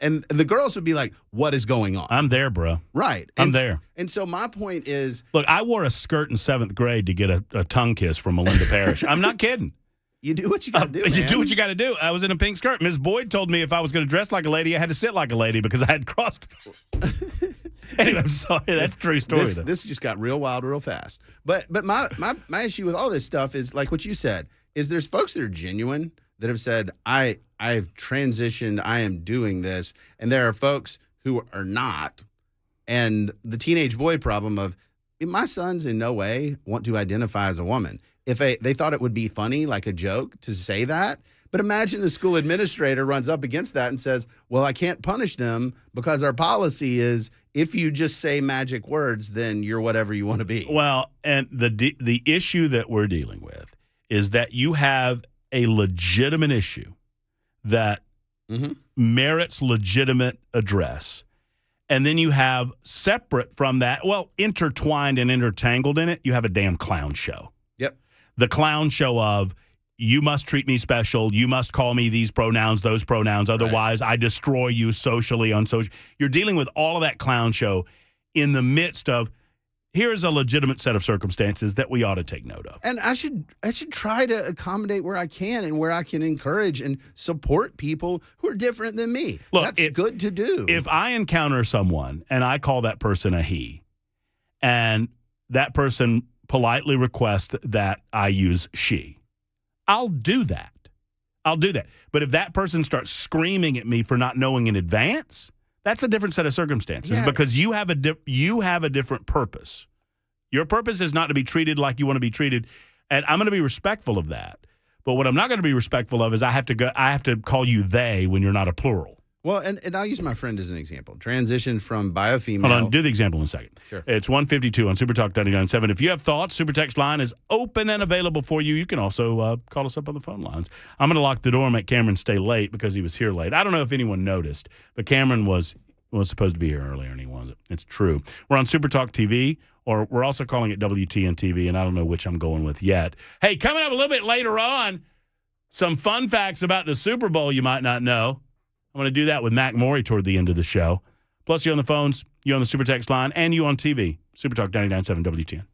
And the girls would be like, what is going on? I'm there, bro. Right. I'm there. And so my point is... Look, I wore a skirt in 7th grade to get a tongue kiss from Melinda Parrish. I'm not kidding. You do what you got to do, man. You do what you got to do. I was in a pink skirt. Ms. Boyd told me if I was going to dress like a lady, I had to sit like a lady because I had crossed... Anyway, I'm sorry. That's a true story. This just got real wild real fast. But my issue with all this stuff is, like what you said, is there's folks that are genuine that have said, I've transitioned, I am doing this. And there are folks who are not. And the teenage boy problem of, my sons in no way want to identify as a woman. If they thought it would be funny, like a joke, to say that. But imagine the school administrator runs up against that and says, well, I can't punish them because our policy is if you just say magic words, then you're whatever you want to be. Well, and the issue that we're dealing with is that you have a legitimate issue that merits legitimate address. And then you have separate from that, well, intertwined and intertangled in it, you have a damn clown show. Yep. The clown show of, you must treat me special. You must call me these pronouns, those pronouns. Otherwise, I destroy you socially on social. You're dealing with all of that clown show in the midst of, here's a legitimate set of circumstances that we ought to take note of. And I should try to accommodate where I can and where I can encourage and support people who are different than me. Look, that's good to do. If I encounter someone and I call that person a he, and that person politely requests that I use she, I'll do that. But if that person starts screaming at me for not knowing in advance, that's a different set of circumstances because you have a different purpose. Your purpose is not to be treated like you want to be treated, and I'm going to be respectful of that. But what I'm not going to be respectful of is I have to call you they when you're not a plural. Well, and I'll use my friend as an example. Transition from bio-female. Hold on, do the example in a second. Sure. It's 152 on Supertalk 99.7. If you have thoughts, Super Text line is open and available for you. You can also call us up on the phone lines. I'm going to lock the door and make Cameron stay late because he was here late. I don't know if anyone noticed, but Cameron was supposed to be here earlier and he wasn't. It's true. We're on Supertalk TV, or we're also calling it WTN TV, and I don't know which I'm going with yet. Hey, coming up a little bit later on, some fun facts about the Super Bowl you might not know. I'm going to do that with Mac Morey toward the end of the show. Plus, you on the phones, you on the Super Text line, and you on TV. Supertalk 99.7 WTN.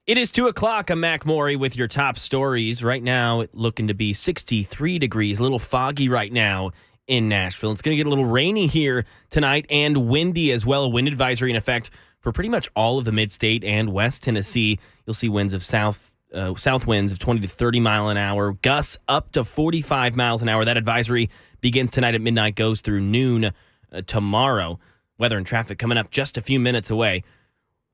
It is 2 o'clock. I'm Mac Morey with your top stories. Right now, looking to be 63 degrees, a little foggy right now in Nashville. It's going to get a little rainy here tonight and windy as well. A wind advisory in effect for pretty much all of the mid-state and West Tennessee. You'll see winds of south winds of 20 to 30 mile an hour, gusts up to 45 miles an hour. That advisory begins tonight at midnight, goes through noon tomorrow. Weather and traffic coming up just a few minutes away.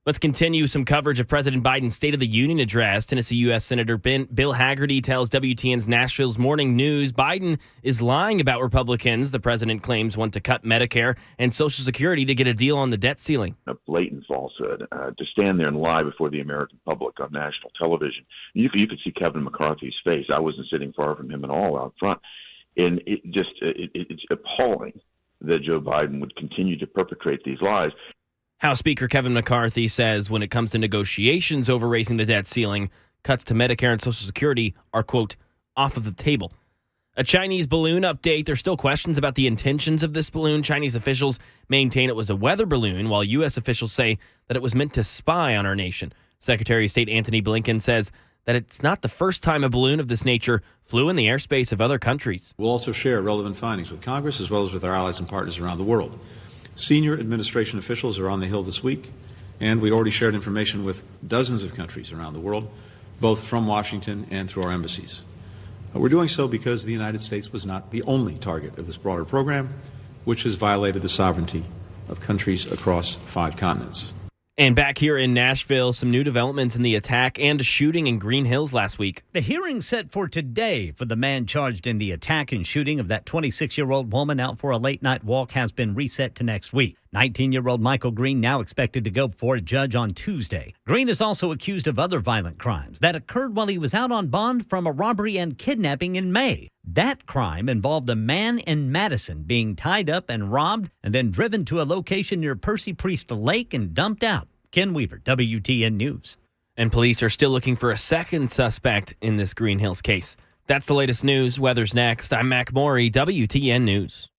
Let's continue some coverage of President Biden's State of the Union address. Tennessee U.S. Senator Bill Hagerty tells WTN's Nashville's Morning News Biden is lying about Republicans the president claims want to cut Medicare and Social Security to get a deal on the debt ceiling. A blatant falsehood. To stand there and lie before the American public on national television. You could see Kevin McCarthy's face. I wasn't sitting far from him at all out front. And it's appalling that Joe Biden would continue to perpetrate these lies. House Speaker Kevin McCarthy says when it comes to negotiations over raising the debt ceiling, cuts to Medicare and Social Security are, quote, off of the table. A Chinese balloon update. There's still questions about the intentions of this balloon. Chinese officials maintain it was a weather balloon, while U.S. officials say that it was meant to spy on our nation. Secretary of State Antony Blinken says that it's not the first time a balloon of this nature flew in the airspace of other countries. We'll also share relevant findings with Congress as well as with our allies and partners around the world. Senior administration officials are on the Hill this week, and we already shared information with dozens of countries around the world, both from Washington and through our embassies. We're doing so because the United States was not the only target of this broader program, which has violated the sovereignty of countries across 5 continents. And back here in Nashville, some new developments in the attack and a shooting in Green Hills last week. The hearing set for today for the man charged in the attack and shooting of that 26-year-old woman out for a late-night walk has been reset to next week. 19-year-old Michael Green now expected to go before a judge on Tuesday. Green is also accused of other violent crimes that occurred while he was out on bond from a robbery and kidnapping in May. That crime involved a man in Madison being tied up and robbed and then driven to a location near Percy Priest Lake and dumped out. Ken Weaver, WTN News. And police are still looking for a second suspect in this Green Hills case. That's the latest news. Weather's next. I'm Mac Morey, WTN News.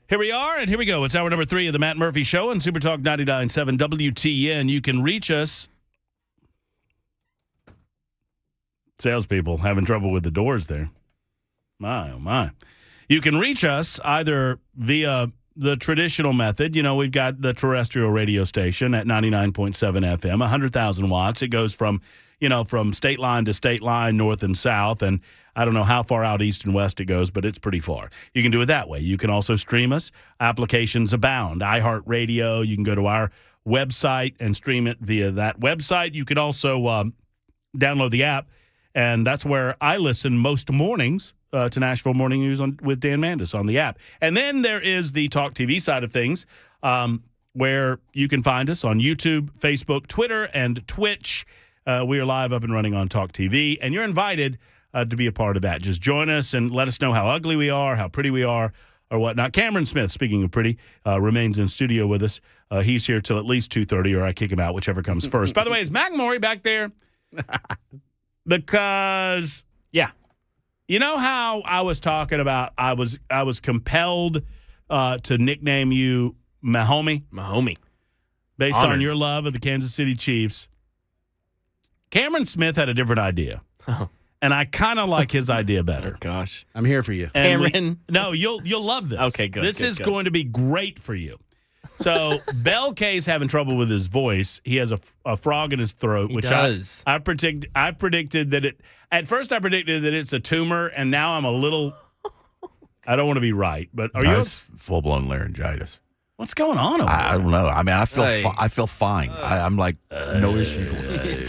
Here we are, and here we go. It's hour number 3 of the Matt Murphy Show on Supertalk 99.7 WTN. You can reach us. Salespeople having trouble with the doors there. My, oh, my. You can reach us either via the traditional method. You know, we've got the terrestrial radio station at 99.7 FM, 100,000 watts. It goes from, from state line to state line, north and south, and I don't know how far out east and west it goes, but it's pretty far. You can do it that way. You can also stream us. Applications abound. iHeartRadio. You can go to our website and stream it via that website. You can also download the app, and that's where I listen most mornings to Nashville Morning News with Dan Mandis on the app. And then there is the Talk TV side of things, where you can find us on YouTube, Facebook, Twitter, and Twitch. We are live up and running on Talk TV, and you're invited to be a part of that. Just join us and let us know how ugly we are, how pretty we are, or whatnot. Cameron Smith, speaking of pretty, remains in studio with us. He's here till at least 2:30, or I kick him out, whichever comes first. By the way, is Mac Maury back there? Because, yeah. You know how I was talking about I was compelled to nickname you Mahomie? Mahomie. Based Honored. on your love of the Kansas City Chiefs. Cameron Smith had a different idea. Oh. And I kind of like his idea better. Oh, gosh. I'm here for you. And Cameron. no, you'll love this. Okay, good. This good, is good. going to be great for you. So Bell K's having trouble with his voice. He has a frog in his throat, He which does. I predicted that it. At first, I predicted that it's a tumor, and now I'm a little. I don't want to be right, but are you? It's full-blown laryngitis. What's going on over I there? don't know. I mean, I feel Hey. I feel fine. I'm like no issues.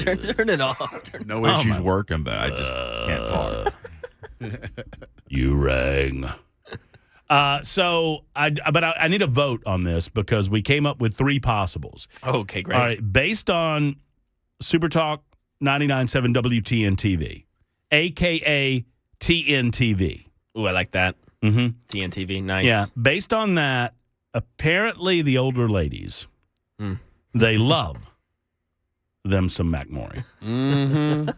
Turn it off. No issues working, but I just can't talk. You rang. So I need a vote on this because we came up with 3 possibles. Okay, great. All right, based on Supertalk 99.7 WTN TV, a.k.a. TNTV. Ooh, I like that. Mm-hmm. TNTV, nice. Yeah, based on that, apparently the older ladies, they love them some Mac Maury. Mm-hmm.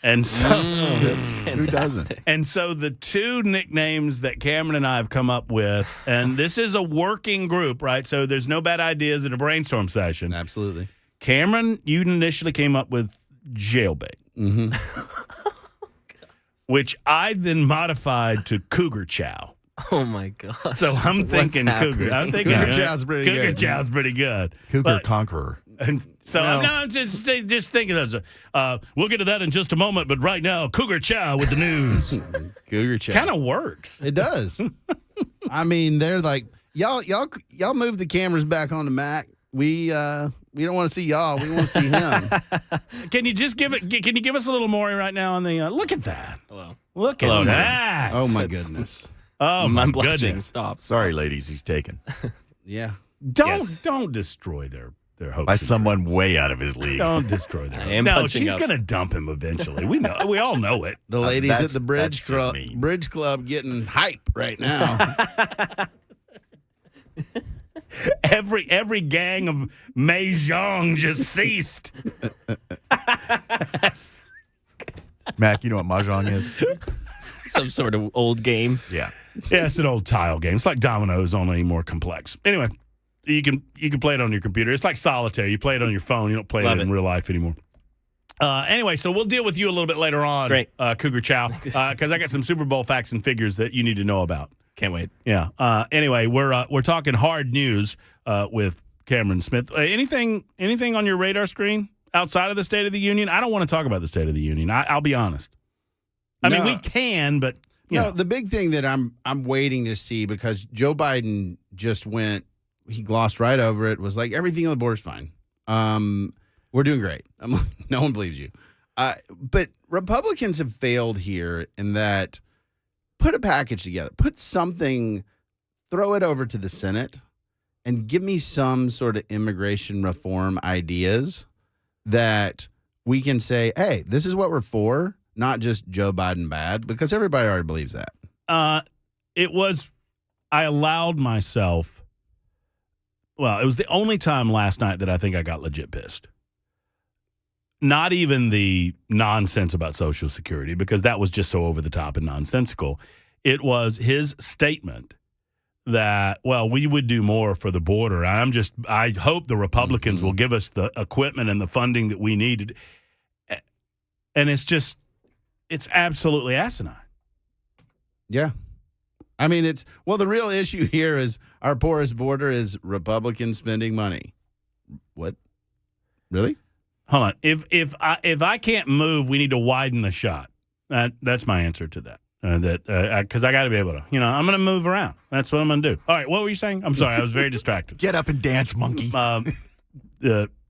And so, That's fantastic. Who doesn't? and so the 2 nicknames that Cameron and I have come up with, and this is a working group, right? So there's no bad ideas in a brainstorm session. Absolutely. Cameron, you initially came up with jailbait, Mm-hmm. which I then modified to cougar chow. Oh, my God. So I'm thinking cougar. I'm thinking Cougar chow's pretty Cougar good. chow's pretty good. Cougar But- conqueror. And so I'm just thinking as we'll get to that in just a moment, but right now, Cougar Chow with the news. Cougar chow. Kind of works. It does. I mean, they're like, y'all move the cameras back on the Mac. We don't want to see y'all. We want to see him. Can you just give it? Can you give us a little more right now on the? Look at that. Hello. Look Hello, at man. that. Oh my It's- goodness. Oh my I'm blushing. goodness. Stop. Sorry, ladies, he's taken Yeah. Don't destroy their hopes. by and someone dreams. way out of his league. Don't destroy their I hopes. am No, punching she's up. gonna dump him eventually. We know. We all know it. The ladies that's- at the that's just mean. Bridge Club getting hype right now. Every gang of Mahjong just ceased. Mac, you know what mahjong is? Some sort of old game. Yeah. Yeah, it's an old tile game. It's like dominoes, only more complex. Anyway, you can play it on your computer. It's like solitaire. You play it on your phone. You don't play Love it in it. real life anymore. Anyway, so we'll deal with you a little bit later on, Great. Cougar Chow, because I got some Super Bowl facts and figures that you need to know about. Can't wait. Yeah. Anyway, we're talking hard news with Cameron Smith. Anything on your radar screen outside of the State of the Union? I don't want to talk about the State of the Union. I'll be honest. I mean, No. we can, but you know. The big thing that I'm waiting to see, because Joe Biden just he glossed right over it, was like, everything on the border's fine. We're doing great. I'm like, no one believes you. But Republicans have failed here in that, put a package together, put something, throw it over to the Senate, and give me some sort of immigration reform ideas that we can say, hey, this is what we're for, not just Joe Biden bad, because everybody already believes that. I allowed myself, well, it was the only time last night that I think I got legit pissed. Not even the nonsense about Social Security, because that was just so over the top and nonsensical. It was his statement that, well, we would do more for the border. I hope the Republicans will give us the equipment and the funding that we need. And it's absolutely asinine. Yeah. I mean, the real issue here is our porous border is Republicans spending money. What? Really? Hold on. If I can't move, we need to widen the shot. That's my answer to that. Because I got to be able to, I'm going to move around. That's what I'm going to do. All right, what were you saying? I'm sorry, I was very distracted. Get up and dance, monkey.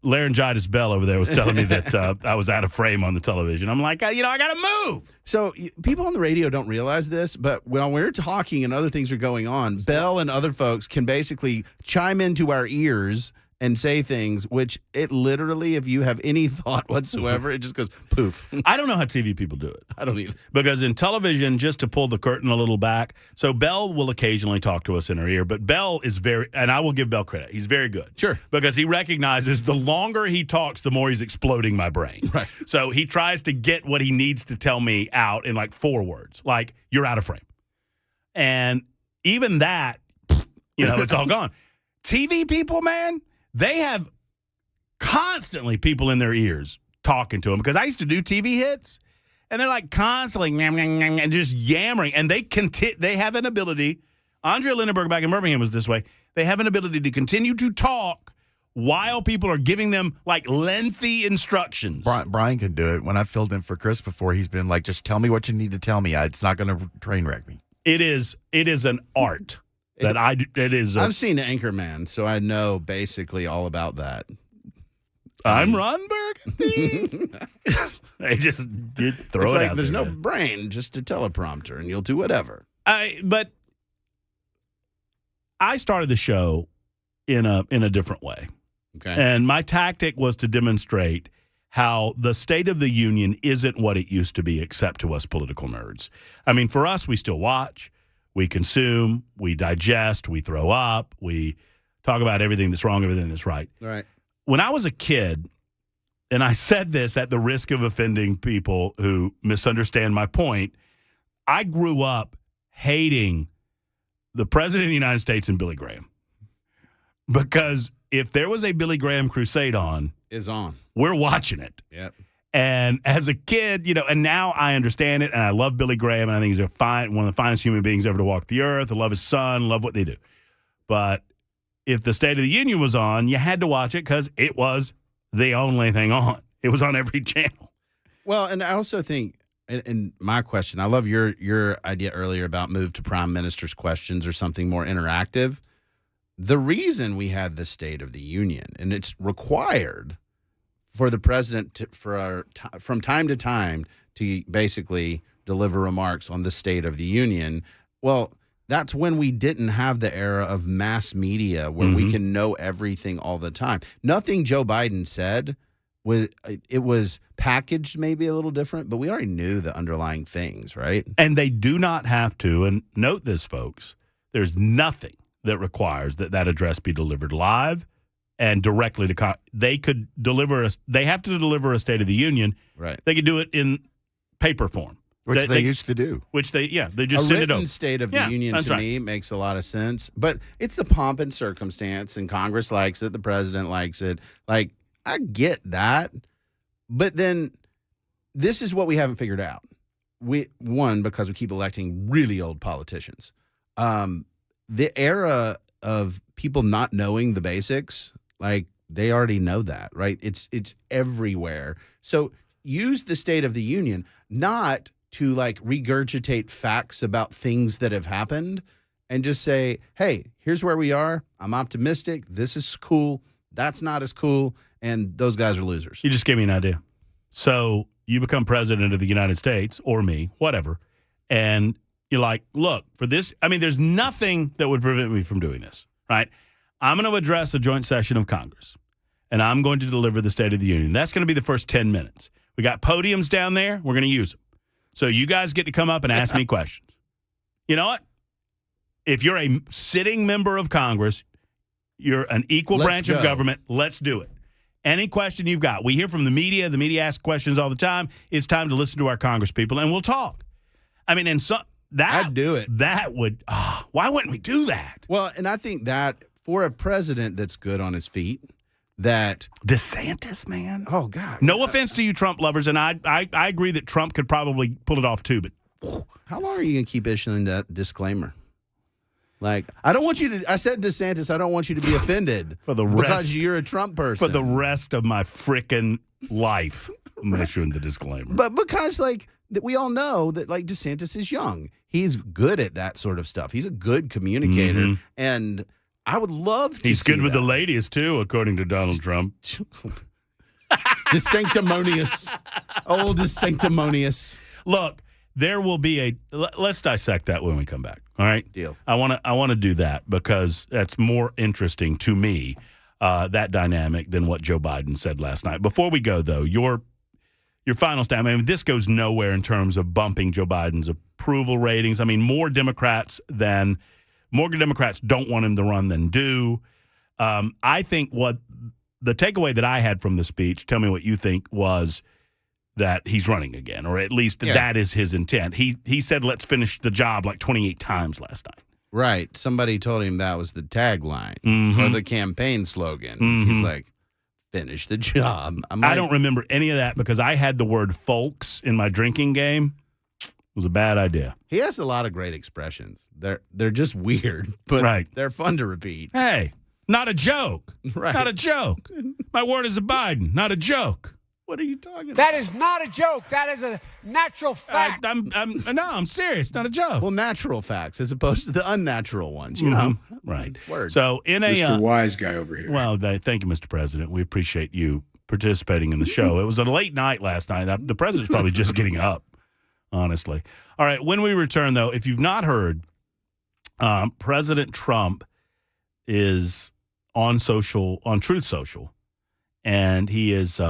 Laryngitis Bell over there was telling me that I was out of frame on the television. I'm like, I got to move. So people on the radio don't realize this, but when we're talking and other things are going on, Bell and other folks can basically chime into our ears and say things, which it literally, if you have any thought whatsoever, it just goes poof. I don't know how TV people do it. I don't either. Because in television, just to pull the curtain a little back, so Bell will occasionally talk to us in her ear, but Bell is and I will give Bell credit, he's very good. Sure. Because he recognizes the longer he talks, the more he's exploding my brain. Right. So he tries to get what he needs to tell me out in like 4 words, like, you're out of frame. And even that, it's all gone. TV people, man, they have constantly people in their ears talking to them, because I used to do TV hits, and they're like constantly and just yammering, and they have an ability. Andrea Lindenberg back in Birmingham was this way. They have an ability to continue to talk while people are giving them like lengthy instructions. Brian can do it. When I filled in for Chris before, he's been like, just tell me what you need to tell me. It's not going to train wreck me. It is an art. I've seen Anchorman, so I know basically all about that. I'm Ron Burgundy. They just throw it's it like out there's there. no brain, just a teleprompter, and you'll do whatever. But I started the show in a different way. Okay. And my tactic was to demonstrate how the State of the Union isn't what it used to be, except to us political nerds. I mean, for us, we still watch. We consume, we digest, we throw up, we talk about everything that's wrong, everything that's right. Right. When I was a kid, and I said this at the risk of offending people who misunderstand my point, I grew up hating the President of the United States and Billy Graham. Because if there was a Billy Graham crusade on, we're watching it. Yep. And as a kid, and now I understand it, and I love Billy Graham, and I think he's one of the finest human beings ever to walk the earth. I love his son, love what they do. But if the State of the Union was on, you had to watch it because it was the only thing on. It was on every channel. Well, and I also think, and my question, I love your idea earlier about move to prime minister's questions or something more interactive. The reason we had the State of the Union, and it's required for the president from time to time to basically deliver remarks on the State of the Union. Well, that's when we didn't have the era of mass media where we can know everything all the time. Nothing Joe Biden said was packaged maybe a little different, but we already knew the underlying things, right? And they do not have to, and note this, folks, there's nothing that requires that address be delivered live and directly to they could deliver they have to deliver a State of the Union. Right. They could do it in paper form. Which they used to do. Which they just a send it over. written State of the Union to me makes a lot of sense. But it's the pomp and circumstance, and Congress likes it, the president likes it. Like, I get that. But then this is what we haven't figured out. Because we keep electing really old politicians. The era of people not knowing the basics, like, they already know that, right? It's everywhere. So use the State of the Union not to like regurgitate facts about things that have happened, and just say, hey, here's where we are. I'm optimistic. This is cool. That's not as cool. And those guys are losers. You just gave me an idea. So you become president of the United States, or me, whatever, and you're like, look, for this, I mean, there's nothing that would prevent me from doing this, right? I'm going to address a joint session of Congress, and I'm going to deliver the State of the Union. That's going to be the first 10 minutes. We got podiums down there. We're going to use them. So you guys get to come up and ask me questions. You know what? If you're a sitting member of Congress, you're an equal branch of government, let's do it. Any question you've got. We hear from the media. The media asks questions all the time. It's time to listen to our Congress people, and we'll talk. I mean, and I'd do it. That would. Why wouldn't we do that? Well, and I think that for a president that's good on his feet, that DeSantis, man. oh God, No offense to you, Trump lovers, and I agree that Trump could probably pull it off too. But how long are you gonna keep issuing that disclaimer? Like, I don't want you to. I said DeSantis. I don't want you to be offended For the rest- because you're a Trump person. for the rest of my freaking life, I'm issuing the disclaimer. But because like that, we all know that like DeSantis is young. He's good at that sort of stuff. He's a good communicator, and I would love to. He's see good with that. the ladies too, according to Donald Trump. DeSanctimonious, old DeSanctimonious. Look, there will be let's dissect that when we come back. All right, Deal. I want to do that because that's more interesting to me, that dynamic, than what Joe Biden said last night. Before we go, though, your final stand. I mean, this goes nowhere in terms of bumping Joe Biden's approval ratings. I mean, more Democrats don't want him to run than do. I think what the takeaway that I had from the speech, tell me what you think, was that he's running again, or at least that is his intent. He said, let's finish the job like 28 times last night. Right. Somebody told him that was the tagline or the campaign slogan. He's like, finish the job. I don't remember any of that because I had the word folks in my drinking game. It was a bad idea. He has a lot of great expressions. They're just weird, but they're fun to repeat. Hey, not a joke. Right. Not a joke. My word is a Biden, not a joke. What are you talking about? That is not a joke. That is a natural fact. I'm serious. Not a joke. Well, natural facts as opposed to the unnatural ones, you know? Right. Words. So in a Mr. Wise guy over here. well, thank you, Mr. President. We appreciate you participating in the show. It was a late night last night. The president's probably just getting up, honestly. All right. When we return, though, if you've not heard, President Trump is on Truth Social, and he is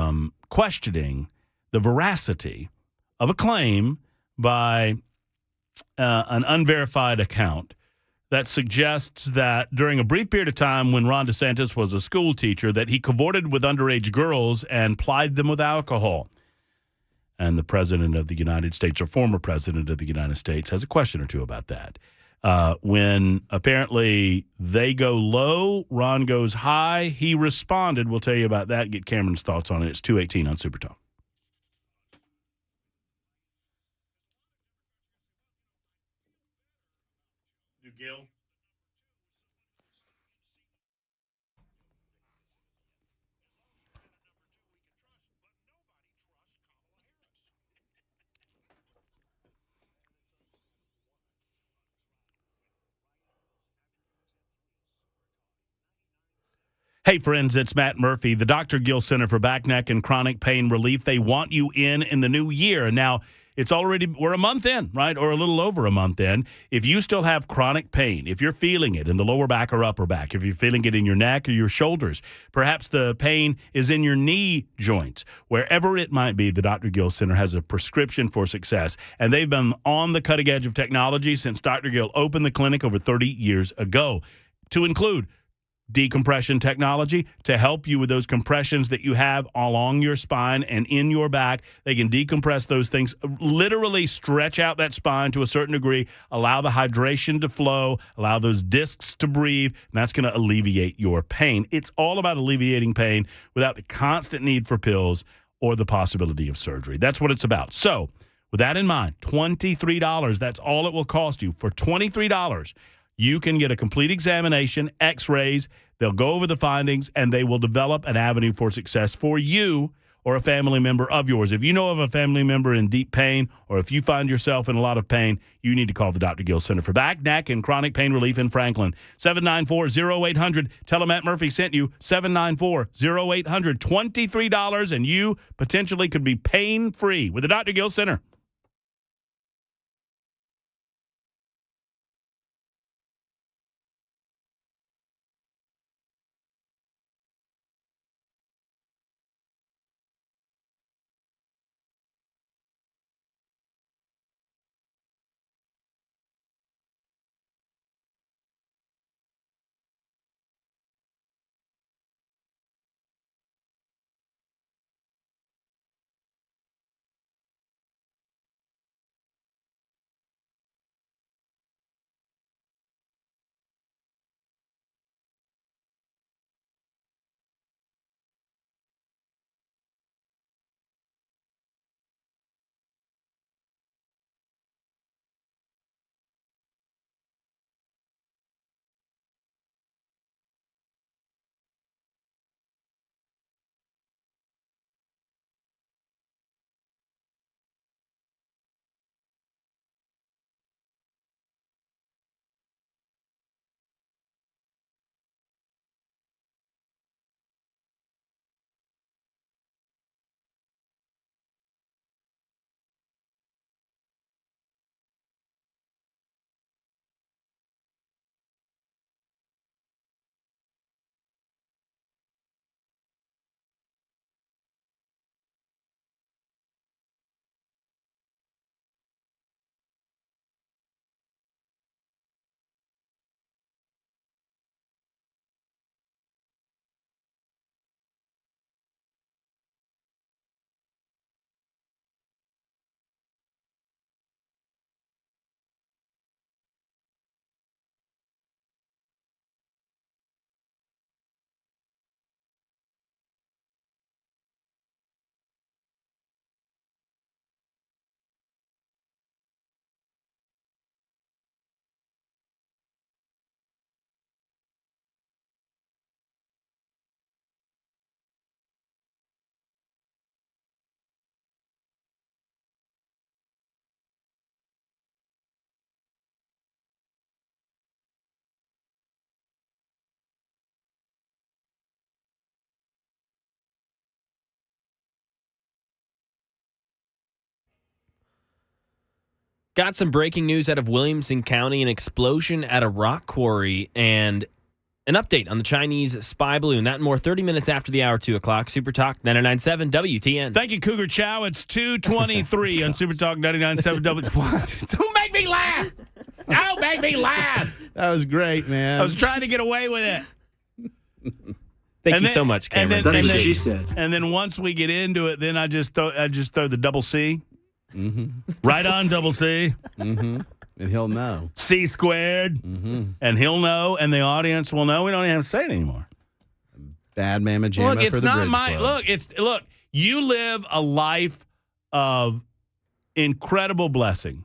questioning the veracity of a claim by an unverified account that suggests that during a brief period of time when Ron DeSantis was a school teacher, that he cavorted with underage girls and plied them with alcohol. And the president of the United States, or former president of the United States, has a question or two about that. When apparently they go low, Ron goes high. He responded. We'll tell you about that. Get Cameron's thoughts on it. It's 2:18 on Supertalk. Gil? Hey, friends, it's Matt Murphy, the Dr. Gill Center for Back, Neck, and Chronic Pain Relief. They want you in the new year. Now, we're a month in, right, or a little over a month in. If you still have chronic pain, if you're feeling it in the lower back or upper back, if you're feeling it in your neck or your shoulders, perhaps the pain is in your knee joints, wherever it might be, the Dr. Gill Center has a prescription for success. And they've been on the cutting edge of technology since Dr. Gill opened the clinic over 30 years ago, to include decompression technology to help you with those compressions that you have along your spine and in your back. They can decompress those things, literally stretch out that spine to a certain degree, allow the hydration to flow, allow those discs to breathe, and that's going to alleviate your pain. It's all about alleviating pain without the constant need for pills or the possibility of surgery. That's what it's about. So, with that in mind, $23, that's all it will cost you. For $23, you can get a complete examination, x-rays. They'll go over the findings, and they will develop an avenue for success for you or a family member of yours. If you know of a family member in deep pain, or if you find yourself in a lot of pain, you need to call the Dr. Gill Center for Back, Neck, and Chronic Pain Relief in Franklin. 794-0800. Tell them Matt Murphy sent you. 794-0800. $23, and you potentially could be pain-free with the Dr. Gill Center. Got some breaking news out of Williamson County, an explosion at a rock quarry, and an update on the Chinese spy balloon. That and more 30 minutes after the hour, 2 o'clock. Supertalk 99.7 WTN. Thank you, Cougar Chow. It's 2:23 on Supertalk 99.7 W. What? Don't make me laugh. Don't make me laugh. That was great, man. I was trying to get away with it. Thank you so much, Cameron. That's what she said. And then once we get into it, then I just throw the double C. Right on double C. And he'll know. C squared. And he'll know, and the audience will know. We don't even have to say it anymore. Bad mamma jamma Look, it's for the not Bridge my Club. look. You live a life of incredible blessing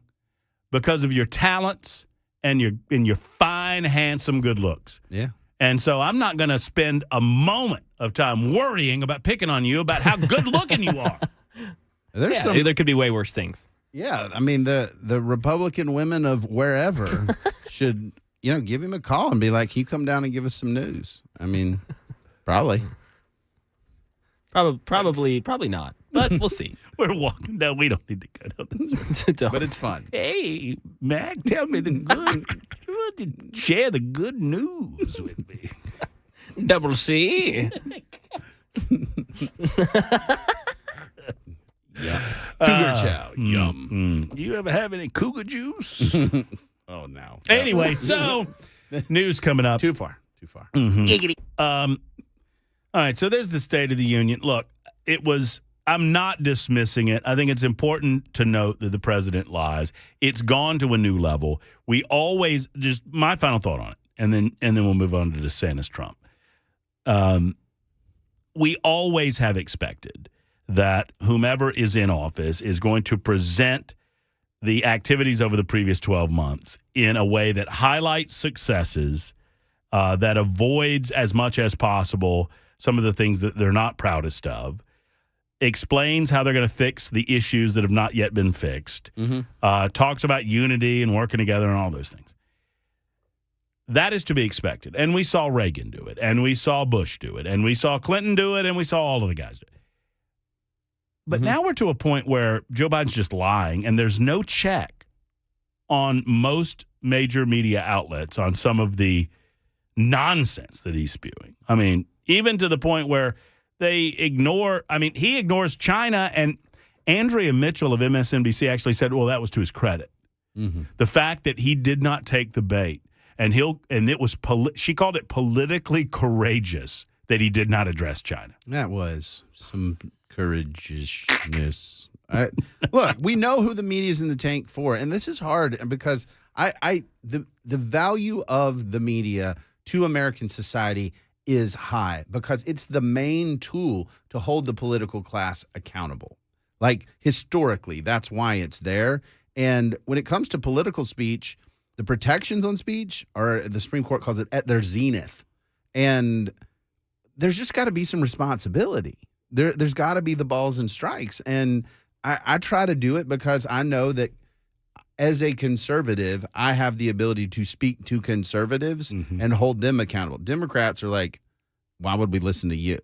because of your talents and your fine, handsome, good looks. Yeah. And so I'm not going to spend a moment of time worrying about picking on you about how good looking you are. There's There could be way worse things. Yeah, I mean the Republican women of wherever should give him a call and be like, "Can you come down and give us some news?" I mean, probably not, but we'll see. We're walking down. We don't need to cut out this. but it's fun. Hey, Mac, tell me the good. Share the good news with me. Double C. Cougar Chow, yum. You ever have any cougar juice? Oh no. Anyway, so news coming up. Too far. All right, so there's the State of the Union. Look, I'm not dismissing it. I think it's important to note that the president lies. It's gone to a new level. We always, just my final thought on it, and then we'll move on to DeSantis Trump. We always have expected that whomever is in office is going to present the activities over the previous 12 months in a way that highlights successes, that avoids as much as possible some of the things that they're not proudest of, explains how they're going to fix the issues that have not yet been fixed, talks about unity and working together and all those things. That is to be expected. And we saw Reagan do it, and we saw Bush do it, and we saw Clinton do it, and we saw all of the guys do it. But now we're to a point where Joe Biden's just lying, and there's no check on most major media outlets on some of the nonsense that he's spewing. I mean, even to the point where he ignores China, and Andrea Mitchell of MSNBC actually said, well, that was to his credit. The fact that he did not take the bait, and it was she called it politically courageous that he did not address China. That was some courageousness. Look, we know who the media's in the tank for, and this is hard because the value of the media to American society is high because it's the main tool to hold the political class accountable. Like historically, that's why it's there. And when it comes to political speech, the protections on speech are, the Supreme Court calls it, at their zenith. And there's just got to be some responsibility. There's got to be the balls and strikes. And I try to do it because I know that as a conservative, I have the ability to speak to conservatives and hold them accountable. Democrats are like, why would we listen to you?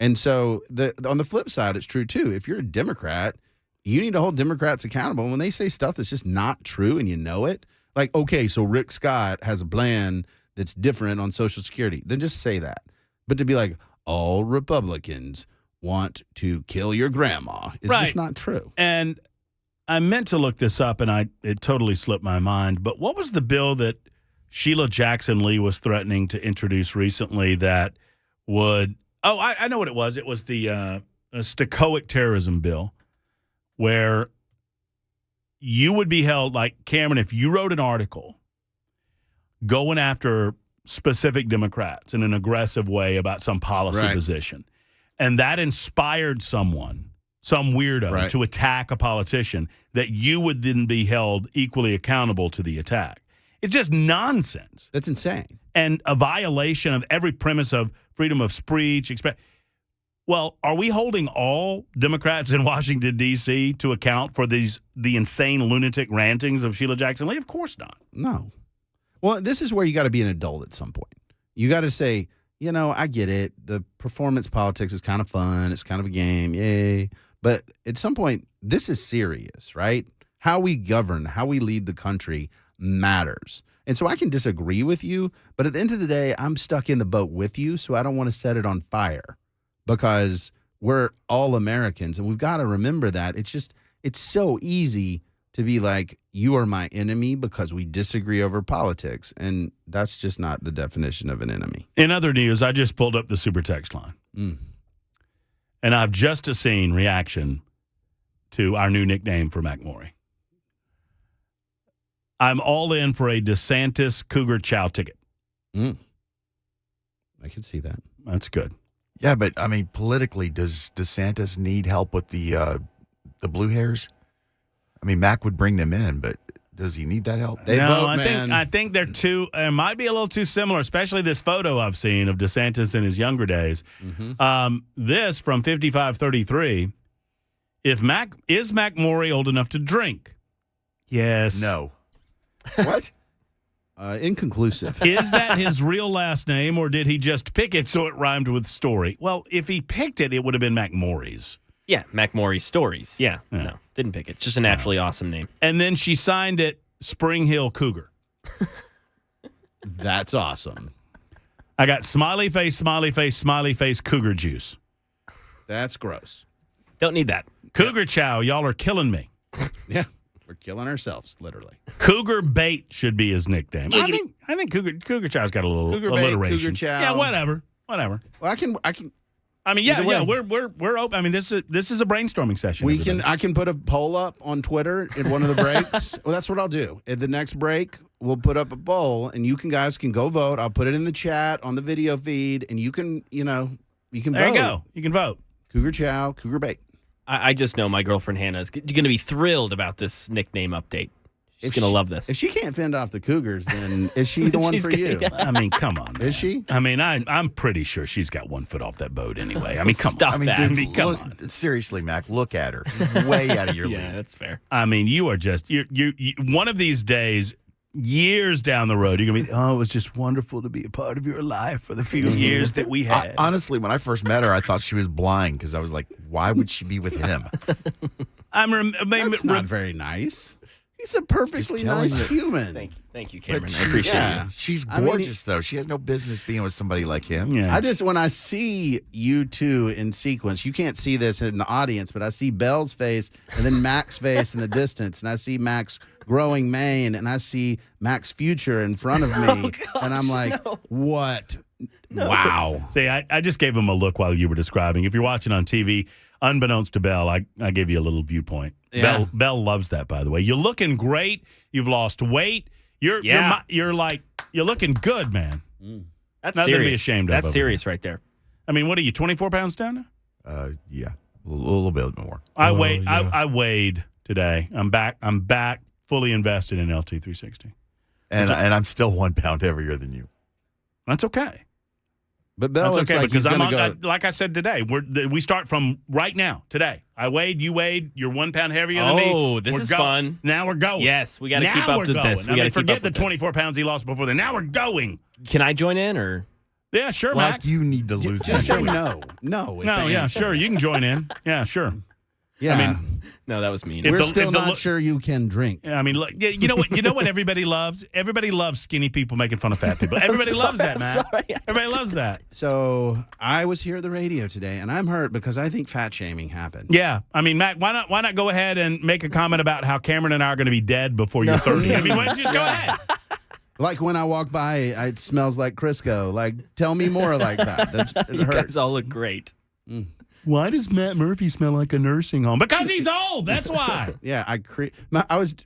And so on the flip side, it's true too. If you're a Democrat, you need to hold Democrats accountable. When they say stuff that's just not true and you know it, like, okay, so Rick Scott has a plan that's different on Social Security, then just say that. But to be like, all Republicans want to kill your grandma is just not true. And I meant to look this up, and it totally slipped my mind. But what was the bill that Sheila Jackson Lee was threatening to introduce recently that would – I know what it was. It was the Stoic terrorism bill where you would be held – like, Cameron, if you wrote an article going after specific Democrats in an aggressive way about some policy position, and that inspired someone – some weirdo to attack a politician, that you would then be held equally accountable to the attack. It's just nonsense. That's insane. And a violation of every premise of freedom of speech. Well, are we holding all Democrats in Washington, D.C. to account for the insane lunatic rantings of Sheila Jackson Lee? Of course not. No. Well, this is where you got to be an adult at some point. You got to say, I get it. The performance politics is kind of fun. It's kind of a game. Yay. But at some point, this is serious, right? How we govern, how we lead the country matters. And so I can disagree with you, but at the end of the day, I'm stuck in the boat with you, so I don't want to set it on fire because we're all Americans, and we've got to remember that. It's so easy to be like, you are my enemy because we disagree over politics, and that's just not the definition of an enemy. In other news, I just pulled up the super text line, and I've just seen reaction to our new nickname for McMaury. I'm all in for a DeSantis Cougar Chow ticket. I can see that. That's good. Yeah, but I mean, politically, does DeSantis need help with the blue hairs? I mean, Mac would bring them in, but does he need that help? I think they're too. It might be a little too similar, especially this photo I've seen of DeSantis in his younger days. This from 5533. Is McMaury old enough to drink? Yes. No. What? Inconclusive. Is that his real last name, or did he just pick it so it rhymed with story? Well, if he picked it, it would have been McMaury's. Yeah, McMaury Stories. Yeah. No, didn't pick it. It's just a naturally awesome name. And then she signed it Spring Hill Cougar. That's awesome. I got smiley face, smiley face, smiley face, cougar juice. That's gross. Don't need that. Cougar Chow, y'all are killing me. Yeah, we're killing ourselves, literally. Cougar Bait should be his nickname. I think Cougar Chow's got a little Cougar Bait, alliteration. Cougar Chow. Yeah, whatever. Well, I can. I mean, we're open. I mean, this is a brainstorming session. I can put a poll up on Twitter in one of the breaks. Well, that's what I'll do. At the next break, we'll put up a poll, and you guys can go vote. I'll put it in the chat on the video feed, and you can vote. There you go. You can vote. Cougar Chow, Cougar Bait. I just know my girlfriend Hannah is going to be thrilled about this nickname update. She's going to love this. If she can't fend off the Cougars, then is she the one for you? I mean, come on. Is she? I mean, I'm pretty sure she's got 1 foot off that boat anyway. I mean, come Stop on. that. Dude, come on. Seriously, Mac, look at her. Way out of your league. Yeah, that's fair. I mean, you are just you one of these days, years down the road, you're gonna be, it was just wonderful to be a part of your life for the few years that we had. Honestly, when I first met her, I thought she was blind because I was like, why would she be with him? That's not very nice. He's a perfectly nice human. Thank you, Cameron. I appreciate it. She's gorgeous, though. She has no business being with somebody like him. Yeah. When I see you two in sequence, you can't see this in the audience, but I see Belle's face and then Mac's face in the distance, and I see Mac's growing mane, and I see Mac's future in front of me, and I'm like, what? No. Wow. See, I just gave him a look while you were describing. If you're watching on TV, unbeknownst to Belle, I gave you a little viewpoint. Yeah. Belle loves that, by the way. You're looking great. You've lost weight. You're looking good, man. That's nothing serious. to be ashamed of. That's serious right there. I mean, what are you, 24 pounds down now? Yeah, a little bit more. I weighed today. I'm back fully invested in LT 360. And I'm still 1 pound heavier than you. That's okay. But Belle, that's okay, because like I said today, we start from right now, today. I weighed, you weighed, you're 1 pound heavier than me. Oh, this is fun. Now we're going. Yes, we got to keep up to this. Forget the 24 pounds he lost before then. Now we're going. Can I join in, or? Yeah, sure, like Mac. You need to lose. Just say no. No. Yeah, sure. You can join in. Yeah, sure. Yeah. I mean, no, that was mean. We're still not sure you can drink. I mean, look, you know what? You know what everybody loves? Everybody loves skinny people making fun of fat people. Everybody loves that, man. Everybody loves that. So I was here at the radio today, and I'm hurt because I think fat shaming happened. Yeah, I mean, Mac, why not go ahead and make a comment about how Cameron and I are going to be dead before you're 30? I mean, just go ahead. Like when I walk by, it smells like Crisco. Like, tell me more like that. It you hurts. guys all look great. Why does Matt Murphy smell like a nursing home? Because he's old. That's why. Yeah,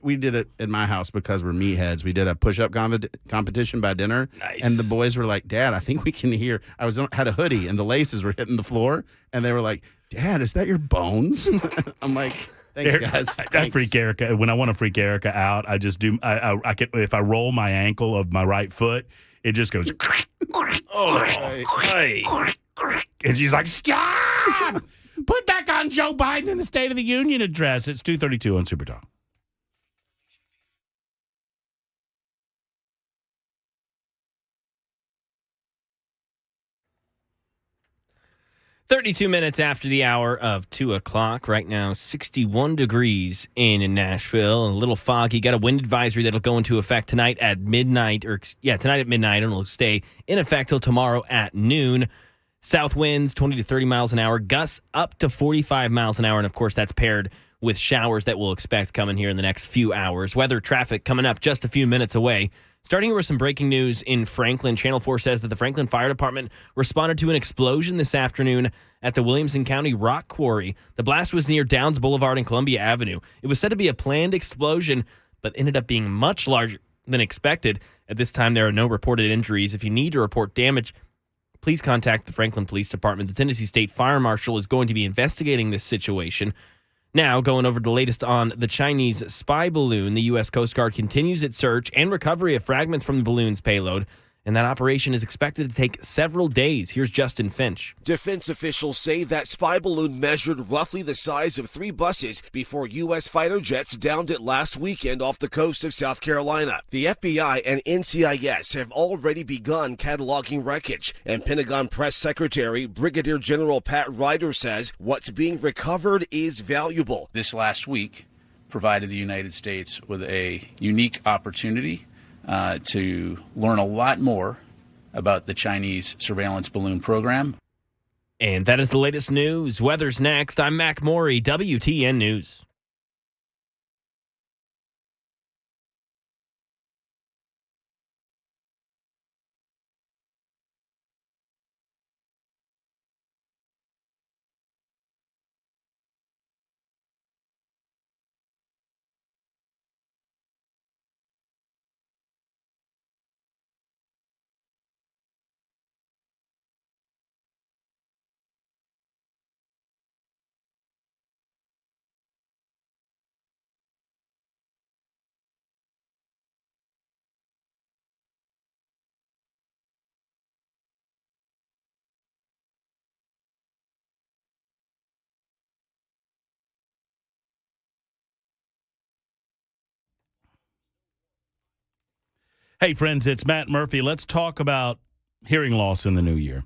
we did it in my house because we're meatheads. We did a push-up competition by dinner, and the boys were like, "Dad, I think we can hear." I had a hoodie, and the laces were hitting the floor, and they were like, "Dad, is that your bones?" I'm like, "Thanks, guys." I freak Erica when I want to freak Erica out. I just do. I can, if I roll my ankle of my right foot, it just goes. And she's like, "Stop! Put back on Joe Biden in the State of the Union address." It's 2:32 on Supertalk. 32 minutes after the hour of 2 o'clock. Right now, 61 degrees in Nashville. A little foggy. Got a wind advisory that'll go into effect tonight at midnight. Tonight at midnight, and it'll stay in effect till tomorrow at noon. South winds 20 to 30 miles an hour. Gusts up to 45 miles an hour. And, of course, that's paired with showers that we'll expect coming here in the next few hours. Weather traffic coming up just a few minutes away. Starting here with some breaking news in Franklin. Channel 4 says that the Franklin Fire Department responded to an explosion this afternoon at the Williamson County Rock Quarry. The blast was near Downs Boulevard and Columbia Avenue. It was said to be a planned explosion, but ended up being much larger than expected. At this time, there are no reported injuries. If you need to report damage, please contact the Franklin Police Department. The Tennessee State Fire Marshal is going to be investigating this situation. Now, going over the latest on the Chinese spy balloon, the U.S. Coast Guard continues its search and recovery of fragments from the balloon's payload, and that operation is expected to take several days. Here's Justin Finch. Defense officials say that spy balloon measured roughly the size of 3 buses before U.S. fighter jets downed it last weekend off the coast of South Carolina. The FBI and NCIS have already begun cataloging wreckage, and Pentagon Press Secretary Brigadier General Pat Ryder says what's being recovered is valuable. This last week provided the United States with a unique opportunity to learn a lot more about the Chinese surveillance balloon program. And that is the latest news. Weather's next. I'm Mac Morey, WTN News. Hey, friends, it's Matt Murphy. Let's talk about hearing loss in the new year.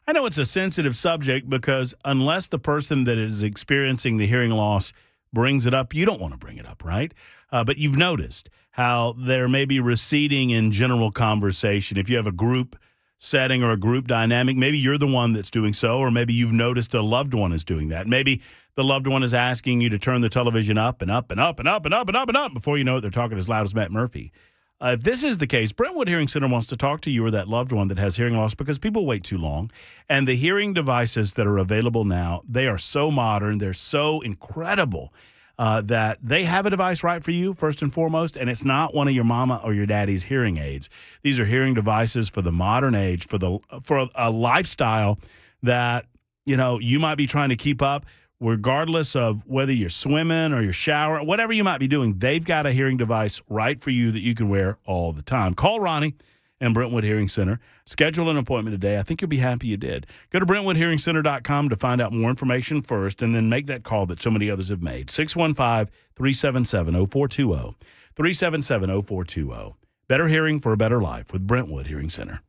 I know it's a sensitive subject because unless the person that is experiencing the hearing loss brings it up, you don't want to bring it up, right? But you've noticed how there may be receding in general conversation. If you have a group setting or a group dynamic, maybe you're the one that's doing so, or maybe you've noticed a loved one is doing that. Maybe the loved one is asking you to turn the television up and up and up and up and up and up and up. Before you know it, they're talking as loud as Matt Murphy. If this is the case, Brentwood Hearing Center wants to talk to you or that loved one that has hearing loss because people wait too long. And the hearing devices that are available now, they are so modern, they're so incredible that they have a device right for you, first and foremost, and it's not one of your mama or your daddy's hearing aids. These are hearing devices for the modern age, for a lifestyle that, you might be trying to keep up. Regardless of whether you're swimming or you're showering, whatever you might be doing, they've got a hearing device right for you that you can wear all the time. Call Ronnie and Brentwood Hearing Center. Schedule an appointment today. I think you'll be happy you did. Go to BrentwoodHearingCenter.com to find out more information first, and then make that call that so many others have made. 615-377-0420. 377-0420. Better hearing for a better life with Brentwood Hearing Center.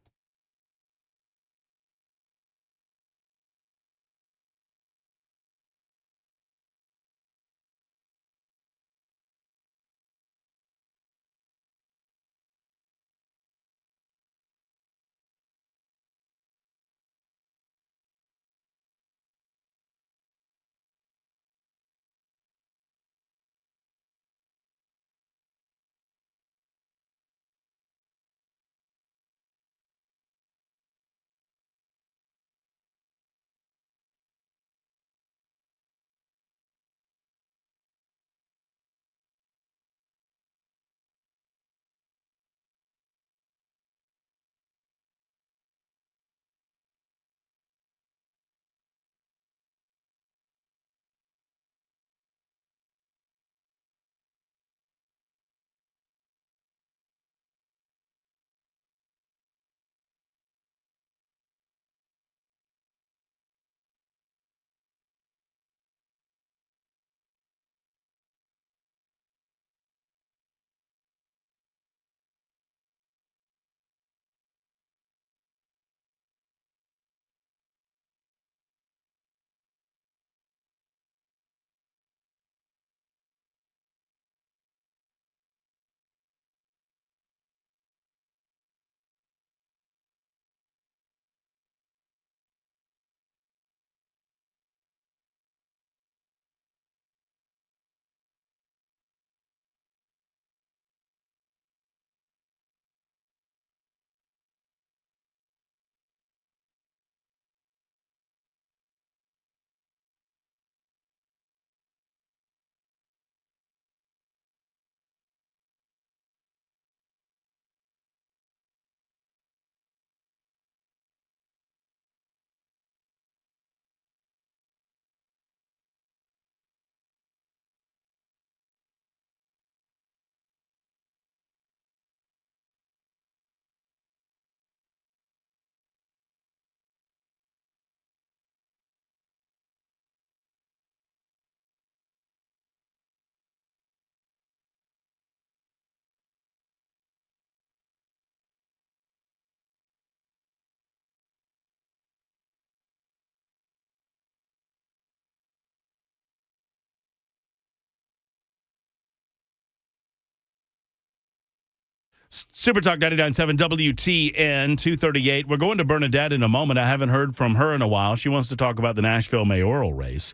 Supertalk 99.7 WTN 238. We're going to Bernadette in a moment. I haven't heard from her in a while. She wants to talk about the Nashville mayoral race.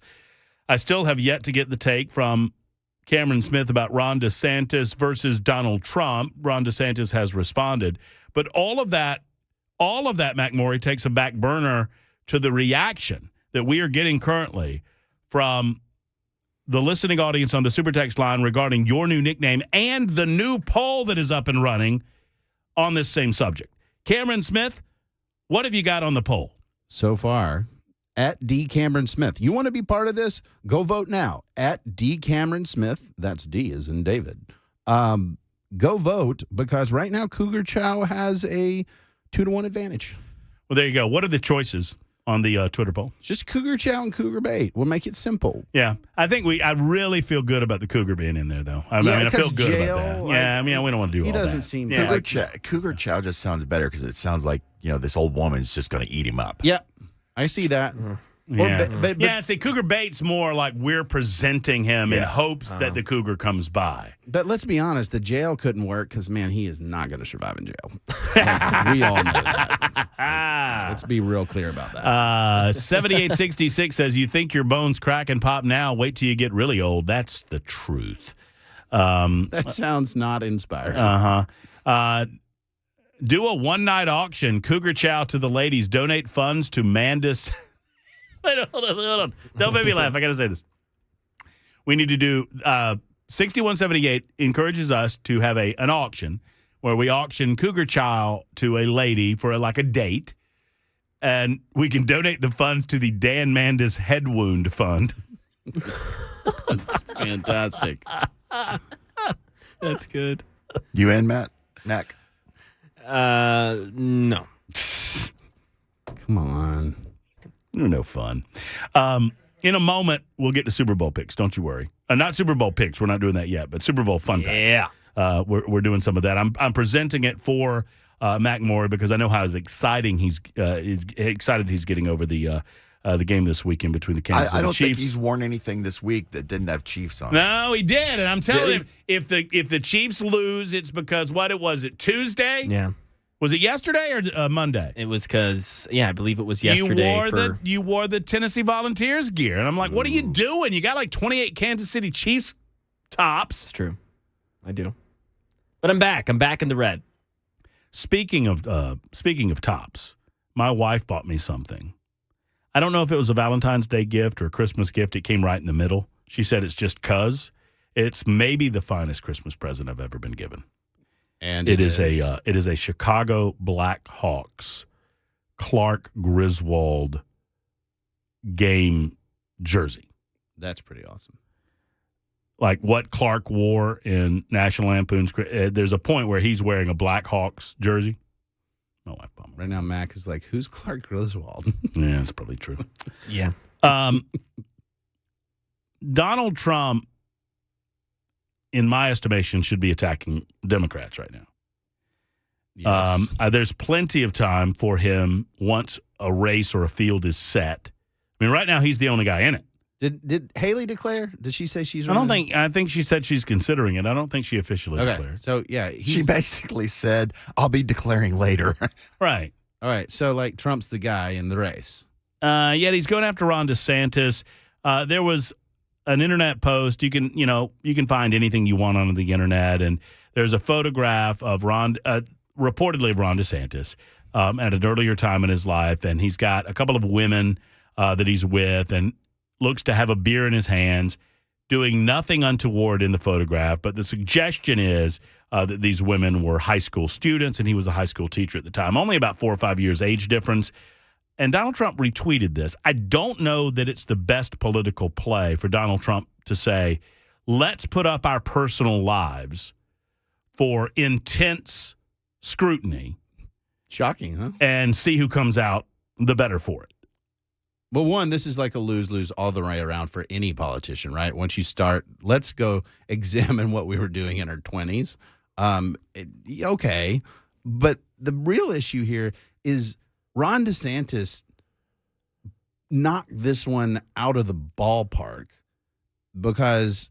I still have yet to get the take from Cameron Smith about Ron DeSantis versus Donald Trump. Ron DeSantis has responded. But all of that, McMurray, takes a back burner to the reaction that we are getting currently from the listening audience on the Super Text line regarding your new nickname and the new poll that is up and running on this same subject. Cameron Smith, what have you got on the poll? So far, at D. Cameron Smith. You want to be part of this? Go vote now. At D. Cameron Smith. That's D as in David. Go vote because right now Cougar Chow has a 2-1 advantage. Well, there you go. What are the choices on the Twitter poll? Just Cougar Chow and Cougar Bait. We'll make it simple. Yeah. I think I really feel good about the Cougar being in there, though. I feel good about that. We don't want to do all that. He doesn't seem... Yeah, Cougar Chow just sounds better because it sounds like, this old woman's just going to eat him up. Yep. I see that. Yeah. See, Cougar Bait's more like we're presenting him in hopes that the Cougar comes by. But let's be honest, the jail couldn't work because, man, he is not going to survive in jail. We all know that. Let's be real clear about that. 7866 says, you think your bones crack and pop now, wait till you get really old. That's the truth. That sounds not inspiring. Do a one-night auction. Cougar Chow to the ladies. Donate funds to Mandis. Wait, hold on. Don't make me laugh. I got to say this. We need to do 6178 encourages us to have an auction where we auction Cougar Chow to a lady for a date, and we can donate the funds to the Dan Mandis Head Wound Fund. That's fantastic. That's good. You in, Matt? Mac? No. Come on. You're no fun. In a moment, we'll get to Super Bowl picks. Don't you worry. Not Super Bowl picks. We're not doing that yet, but Super Bowl fun facts. Yeah. We're doing some of that. I'm presenting it for Mac Moore because I know how exciting he's getting over the game this weekend between the Kansas City I don't Chiefs. think he's worn anything this week that didn't have Chiefs on it. No, he did, and I'm telling him if the Chiefs lose, it's because Tuesday? Yeah. Was it yesterday or Monday? It was because, I believe it was yesterday. You wore the Tennessee Volunteers gear, and I'm like, what are you doing? You got 28 Kansas City Chiefs tops. It's true. I do. But I'm back. I'm back in the red. Speaking of tops, my wife bought me something. I don't know if it was a Valentine's Day gift or a Christmas gift. It came right in the middle. She said it's just 'cause. It's maybe the finest Christmas present I've ever been given. And it is a Chicago Blackhawks Clark Griswold game jersey. That's pretty awesome. Like what Clark wore in National Lampoon's. There's a point where he's wearing a Blackhawks jersey. My wife bought me. Right now, Mac is like, who's Clark Griswold? Yeah, that's probably true. Yeah. Donald Trump, in my estimation, should be attacking Democrats right now. Yes. There's plenty of time for him once a race or a field is set. I mean, right now he's the only guy in it. Did Haley declare? Did she say she's running? I think she said she's considering it. I don't think she officially declared. So, she basically said, I'll be declaring later. Right. All right. So, Trump's the guy in the race. Yet he's going after Ron DeSantis. There was an internet post. You can find anything you want on the internet, and there's a photograph of reportedly of Ron DeSantis at an earlier time in his life, and he's got a couple of women that he's with, and looks to have a beer in his hands, doing nothing untoward in the photograph. But the suggestion is that these women were high school students, and he was a high school teacher at the time. Only about 4 or 5 years age difference. And Donald Trump retweeted this. I don't know that it's the best political play for Donald Trump to say, let's put up our personal lives for intense scrutiny. Shocking, huh? And see who comes out the better for it. Well, one, this is like a lose-lose all the way around for any politician, right? Once you start, let's go examine what we were doing in our 20s. Okay. But the real issue here is Ron DeSantis knocked this one out of the ballpark because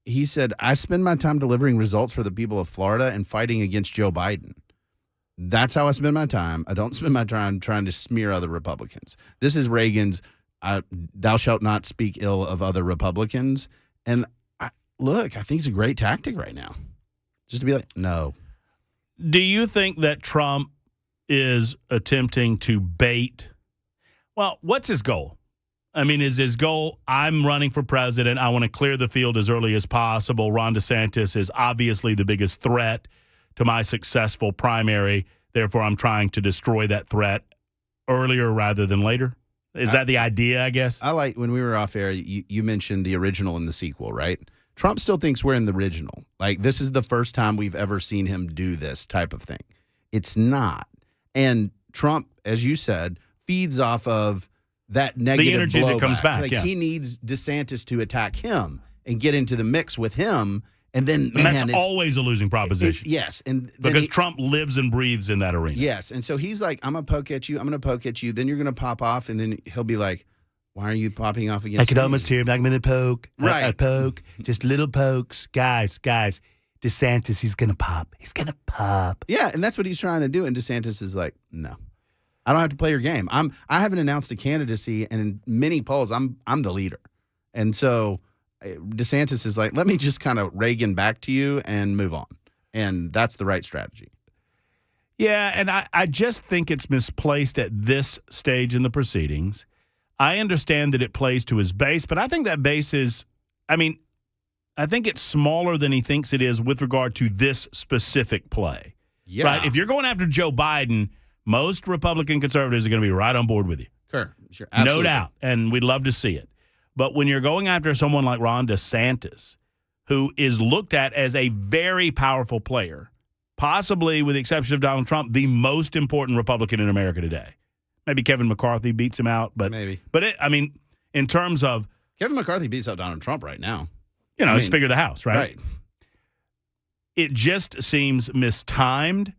he said, I spend my time delivering results for the people of Florida and fighting against Joe Biden. That's how I spend my time. I don't spend my time trying to smear other Republicans. This is Reagan's thou shalt not speak ill of other Republicans. And I think it's a great tactic right now. Just to be like, no. Do you think that Trump is attempting to bait? Well, what's his goal? I mean, is his goal, I'm running for president, I want to clear the field as early as possible. Ron DeSantis is obviously the biggest threat to my successful primary. Therefore, I'm trying to destroy that threat earlier rather than later. Is that the idea, I guess? I like, when we were off air, you mentioned the original and the sequel, right? Trump still thinks we're in the original. Like, this is the first time we've ever seen him do this type of thing. It's not. And Trump, as you said, feeds off of that negative the energy blowback. That comes back. Like, yeah. he needs DeSantis to attack him and get into the mix with him. And then, and that's always a losing proposition. Yes. And because Trump lives and breathes in that arena. Yes. And so he's like, I'm going to poke at you. I'm going to poke at you. Then you're going to pop off. And then he'll be like, why are you popping off against me? I could almost hear him like, I'm going to poke. Right. I poke. Just little pokes. Guys. DeSantis, he's going to pop. He's going to pop. Yeah. And that's what he's trying to do. And DeSantis is like, no. I don't have to play your game. I haven't announced a candidacy, and in many polls, I'm the leader. And so DeSantis is like, let me just kind of Reagan back to you and move on. And that's the right strategy. Yeah, and I just think it's misplaced at this stage in the proceedings. I understand that it plays to his base, but I think that base is, I think it's smaller than he thinks it is with regard to this specific play. Yeah. Right? If you're going after Joe Biden, most Republican conservatives are going to be right on board with you. Sure. Absolutely. No doubt. And we'd love to see it. But when you're going after someone like Ron DeSantis, who is looked at as a very powerful player, possibly with the exception of Donald Trump, the most important Republican in America today. Maybe Kevin McCarthy beats him out. But maybe. But in terms of. Kevin McCarthy beats out Donald Trump right now. He's Speaker of the House, right? Right. It just seems mistimed.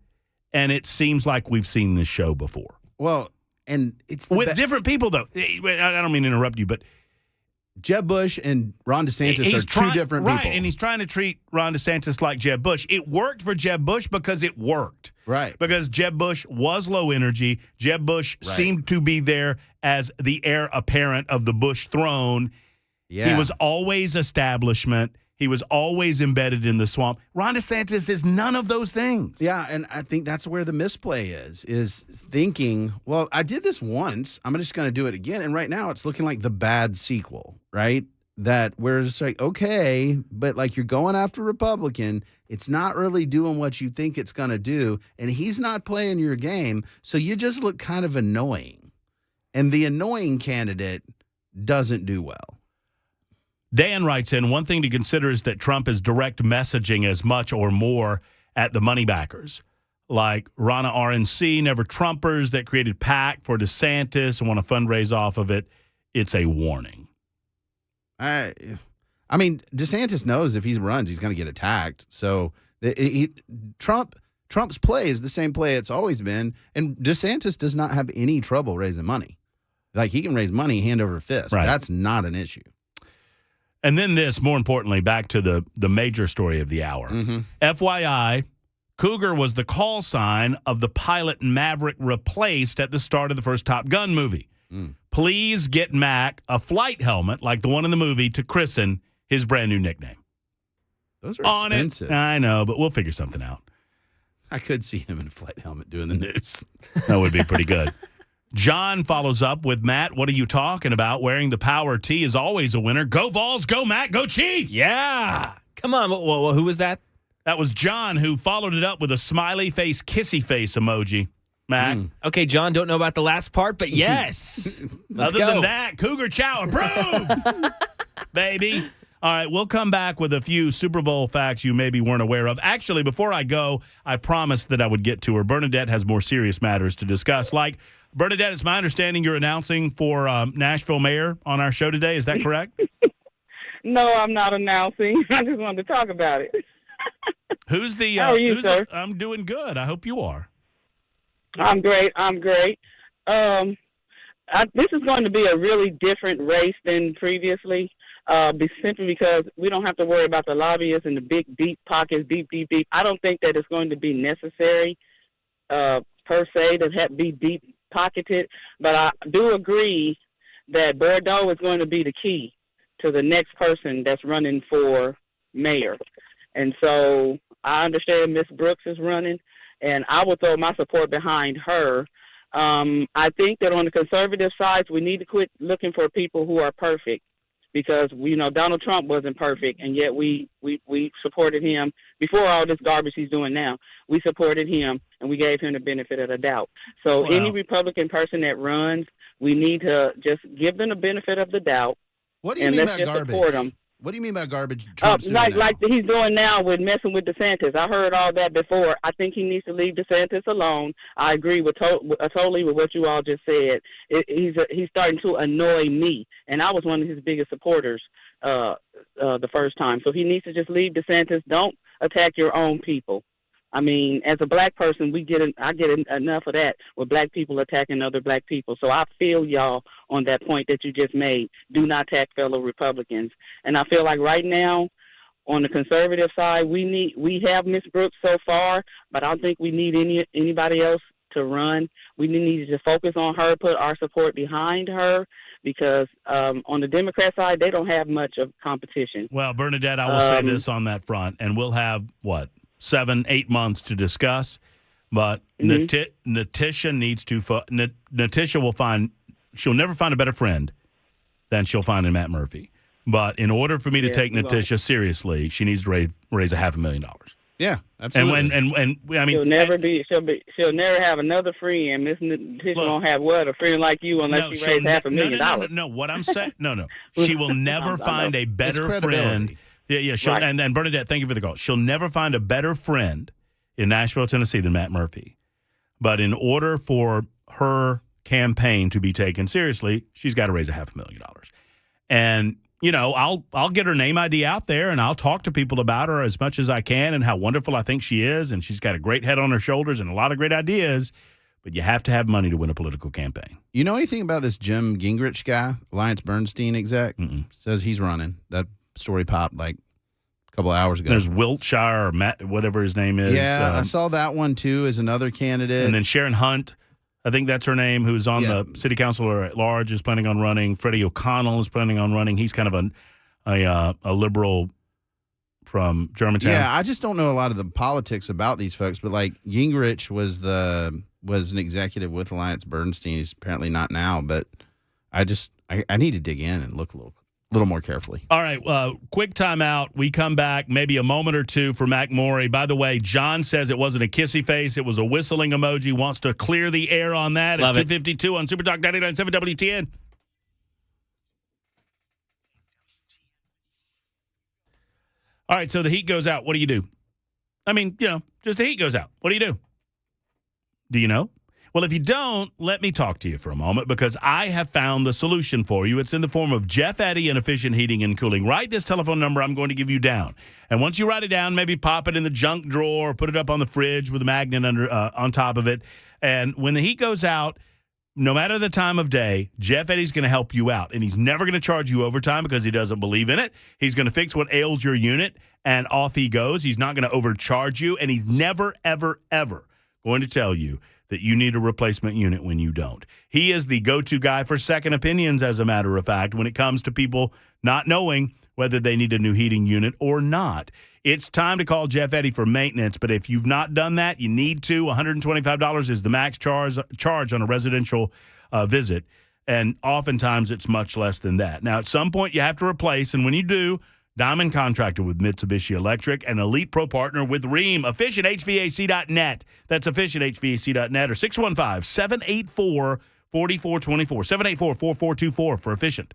And it seems like we've seen this show before. Well, and it's with different people, though. I don't mean to interrupt you, but Jeb Bush and Ron DeSantis are two different people. Right, and he's trying to treat Ron DeSantis like Jeb Bush. It worked for Jeb Bush because it worked. Right. Because Jeb Bush was low energy. Jeb Bush seemed to be there as the heir apparent of the Bush throne. Yeah. He was always establishment. He was always embedded in the swamp. Ron DeSantis is none of those things. Yeah, and I think that's where the misplay is thinking, well, I did this once. I'm just going to do it again. And right now it's looking like the bad sequel, right? That where it's like, okay, but like you're going after Republican. It's not really doing what you think it's going to do. And he's not playing your game. So you just look kind of annoying. And the annoying candidate doesn't do well. Dan writes in, one thing to consider is that Trump is direct messaging as much or more at the money backers, like Rana RNC, Never Trumpers, that created PAC for DeSantis and want to fundraise off of it. It's a warning. DeSantis knows if he runs, he's going to get attacked. So Trump's play is the same play it's always been, and DeSantis does not have any trouble raising money. Like, he can raise money hand over fist. Right. That's not an issue. And then this, more importantly, back to the major story of the hour. Mm-hmm. FYI, Cougar was the call sign of the pilot Maverick replaced at the start of the first Top Gun movie. Please get Mac a flight helmet like the one in the movie to christen his brand new nickname. Those are expensive. I know, but we'll figure something out. I could see him in a flight helmet doing the news. That would be pretty good. John follows up with, Matt, what are you talking about? Wearing the power tee is always a winner. Go Vols, go Matt, go Chiefs. Yeah. Come on. Who was that? That was John, who followed it up with a smiley face, kissy face emoji. Matt. Okay, John, don't know about the last part, but yes. Other than that, Cougar Chow approved. Baby. All right, we'll come back with a few Super Bowl facts you maybe weren't aware of. Actually, before I go, I promised that I would get to her. Bernadette has more serious matters to discuss. Like, Bernadette, it's my understanding you're announcing for Nashville mayor on our show today. Is that correct? No, I'm not announcing. I just wanted to talk about it. Who's the? How are you, sir? I'm doing good. I hope you are. I'm great. This is going to be a really different race than previously. simply because we don't have to worry about the lobbyists and the big, deep pockets, deep, deep, deep. I don't think that it's going to be necessary per se to be deep pocketed, but I do agree that Bordeaux is going to be the key to the next person that's running for mayor. And so I understand Miss Brooks is running, and I will throw my support behind her. I think that on the conservative side, we need to quit looking for people who are perfect, because Donald Trump wasn't perfect, and yet we supported him before all this garbage he's doing now. We supported him, and we gave him the benefit of the doubt. So any Republican person that runs, we need to just give them the benefit of the doubt. What do you mean by garbage? What do you mean by garbage? Like he's doing now with messing with DeSantis. I heard all that before. I think he needs to leave DeSantis alone. I agree totally with what you all just said. He's starting to annoy me, and I was one of his biggest supporters the first time. So he needs to just leave DeSantis. Don't attack your own people. I mean, as a black person, I get enough of that with black people attacking other black people. So I feel y'all on that point that you just made. Do not attack fellow Republicans. And I feel like right now, on the conservative side, we have Miss Brooks so far, but I don't think we need anybody else to run. We need to just focus on her, put our support behind her, because on the Democrat side, they don't have much of competition. Well, Bernadette, I will say this on that front, and we'll have, 7-8 months to discuss, but Natisha needs to. Natisha she'll never find a better friend than she'll find in Matt Murphy. But in order for me to take Natisha seriously, she needs to raise $500,000. Yeah, absolutely. And I mean, she'll never have another friend. Miss Natisha won't have a friend like you unless she raise $500,000. No. What I'm saying, no. She will never find a better friend. Yeah. Right. And Bernadette, thank you for the call. She'll never find a better friend in Nashville, Tennessee than Matt Murphy. But in order for her campaign to be taken seriously, she's got to raise $500,000. And, I'll get her name ID out there, and I'll talk to people about her as much as I can and how wonderful I think she is. And she's got a great head on her shoulders and a lot of great ideas. But you have to have money to win a political campaign. You know anything about this Jim Gingrich guy, Alliance Bernstein exec? Says he's running. That story popped like a couple of hours ago. There's Wiltshire or Matt, whatever his name is. Yeah, I saw that one too as another candidate. And then Sharon Hunt, I think that's her name, who's on the city council at large, is planning on running. Freddie O'Connell is planning on running. He's kind of a liberal from Germantown. Yeah, I just don't know a lot of the politics about these folks, but like Gingrich was an executive with Alliance Bernstein. He's apparently not now, but I need to dig in and look a little more carefully. All right, quick timeout. We come back, maybe a moment or two for Mac Morey. By the way, John says it wasn't a kissy face. It was a whistling emoji. Wants to clear the air on that. It's 2:52 on Supertalk 99.7 WTN. All right, so the heat goes out. What do you do? I mean, just the heat goes out. What do you do? Do you know? Well, if you don't, let me talk to you for a moment, because I have found the solution for you. It's in the form of Jeff Eddy and Efficient Heating and Cooling. Write this telephone number I'm going to give you down. And once you write it down, maybe pop it in the junk drawer, put it up on the fridge with a magnet on top of it. And when the heat goes out, no matter the time of day, Jeff Eddy's going to help you out. And he's never going to charge you overtime because he doesn't believe in it. He's going to fix what ails your unit, and off he goes. He's not going to overcharge you, and he's never, ever, ever going to tell you that you need a replacement unit when you don't. He is the go-to guy for second opinions, as a matter of fact, when it comes to people not knowing whether they need a new heating unit or not. It's time to call Jeff Eddy for maintenance, but if you've not done that, you need to. $125 is the max charge on a residential visit, and oftentimes it's much less than that. Now, at some point, you have to replace, and when you do, Diamond Contractor with Mitsubishi Electric, and Elite Pro Partner with Rheem. EfficientHVAC.net. That's EfficientHVAC.net, or 615-784-4424. 784-4424 for Efficient.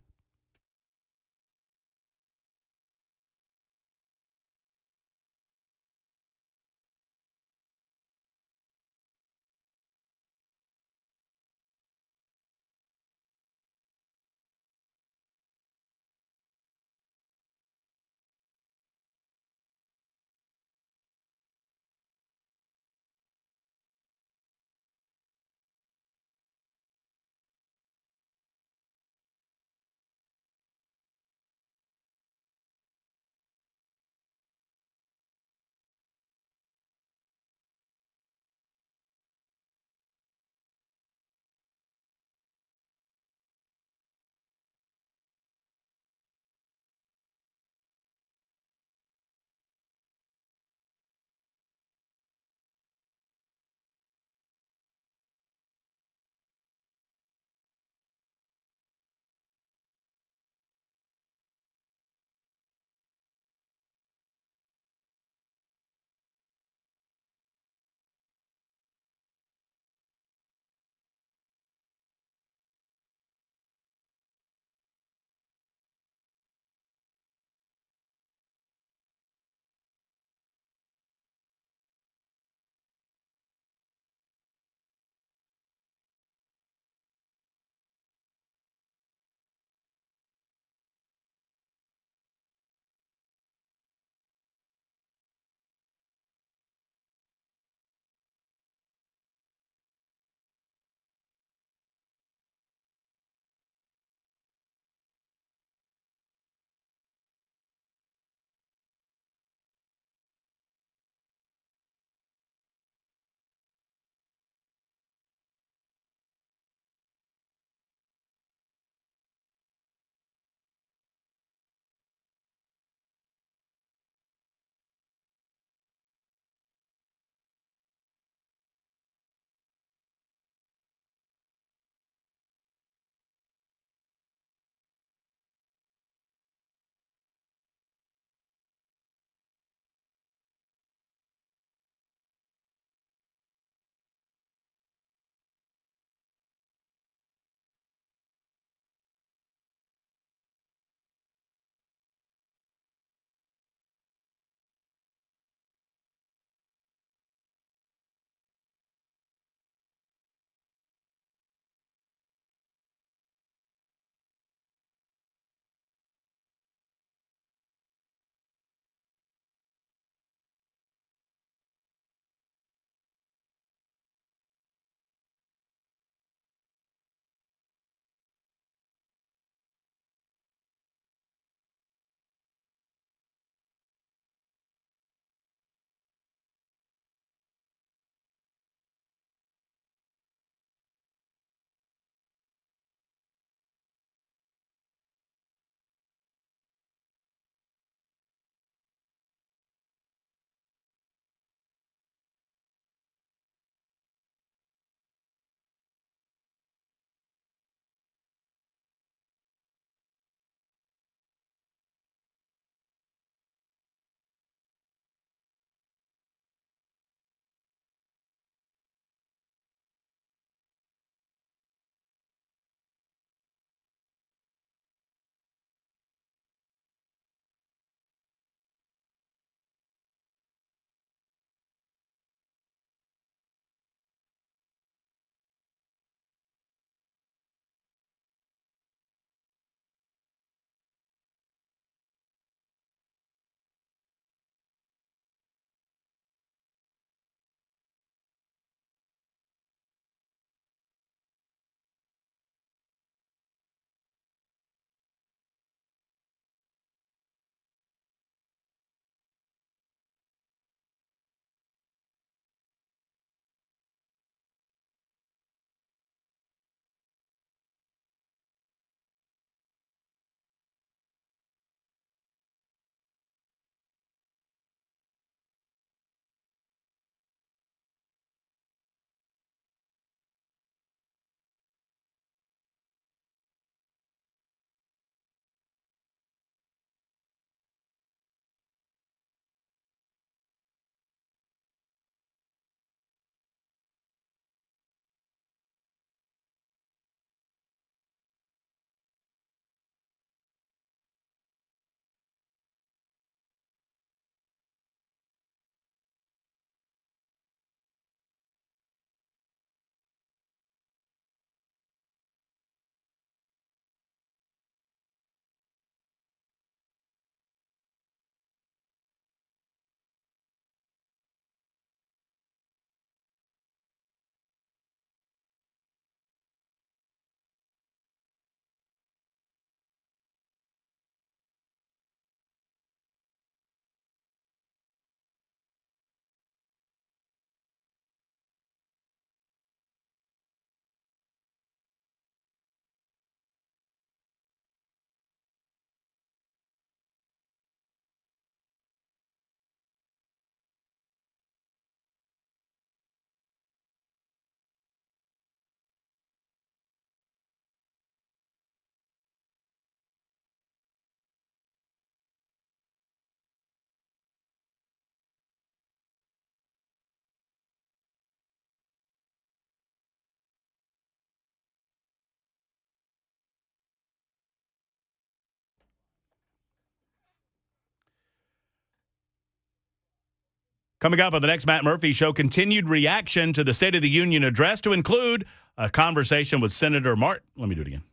Coming up on the next Matt Murphy Show, continued reaction to the State of the Union address to include a conversation with Senator Let me do it again.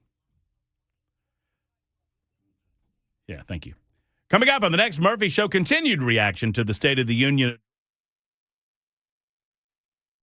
Yeah, thank you. Coming up on the next Murphy Show, continued reaction to the State of the Union.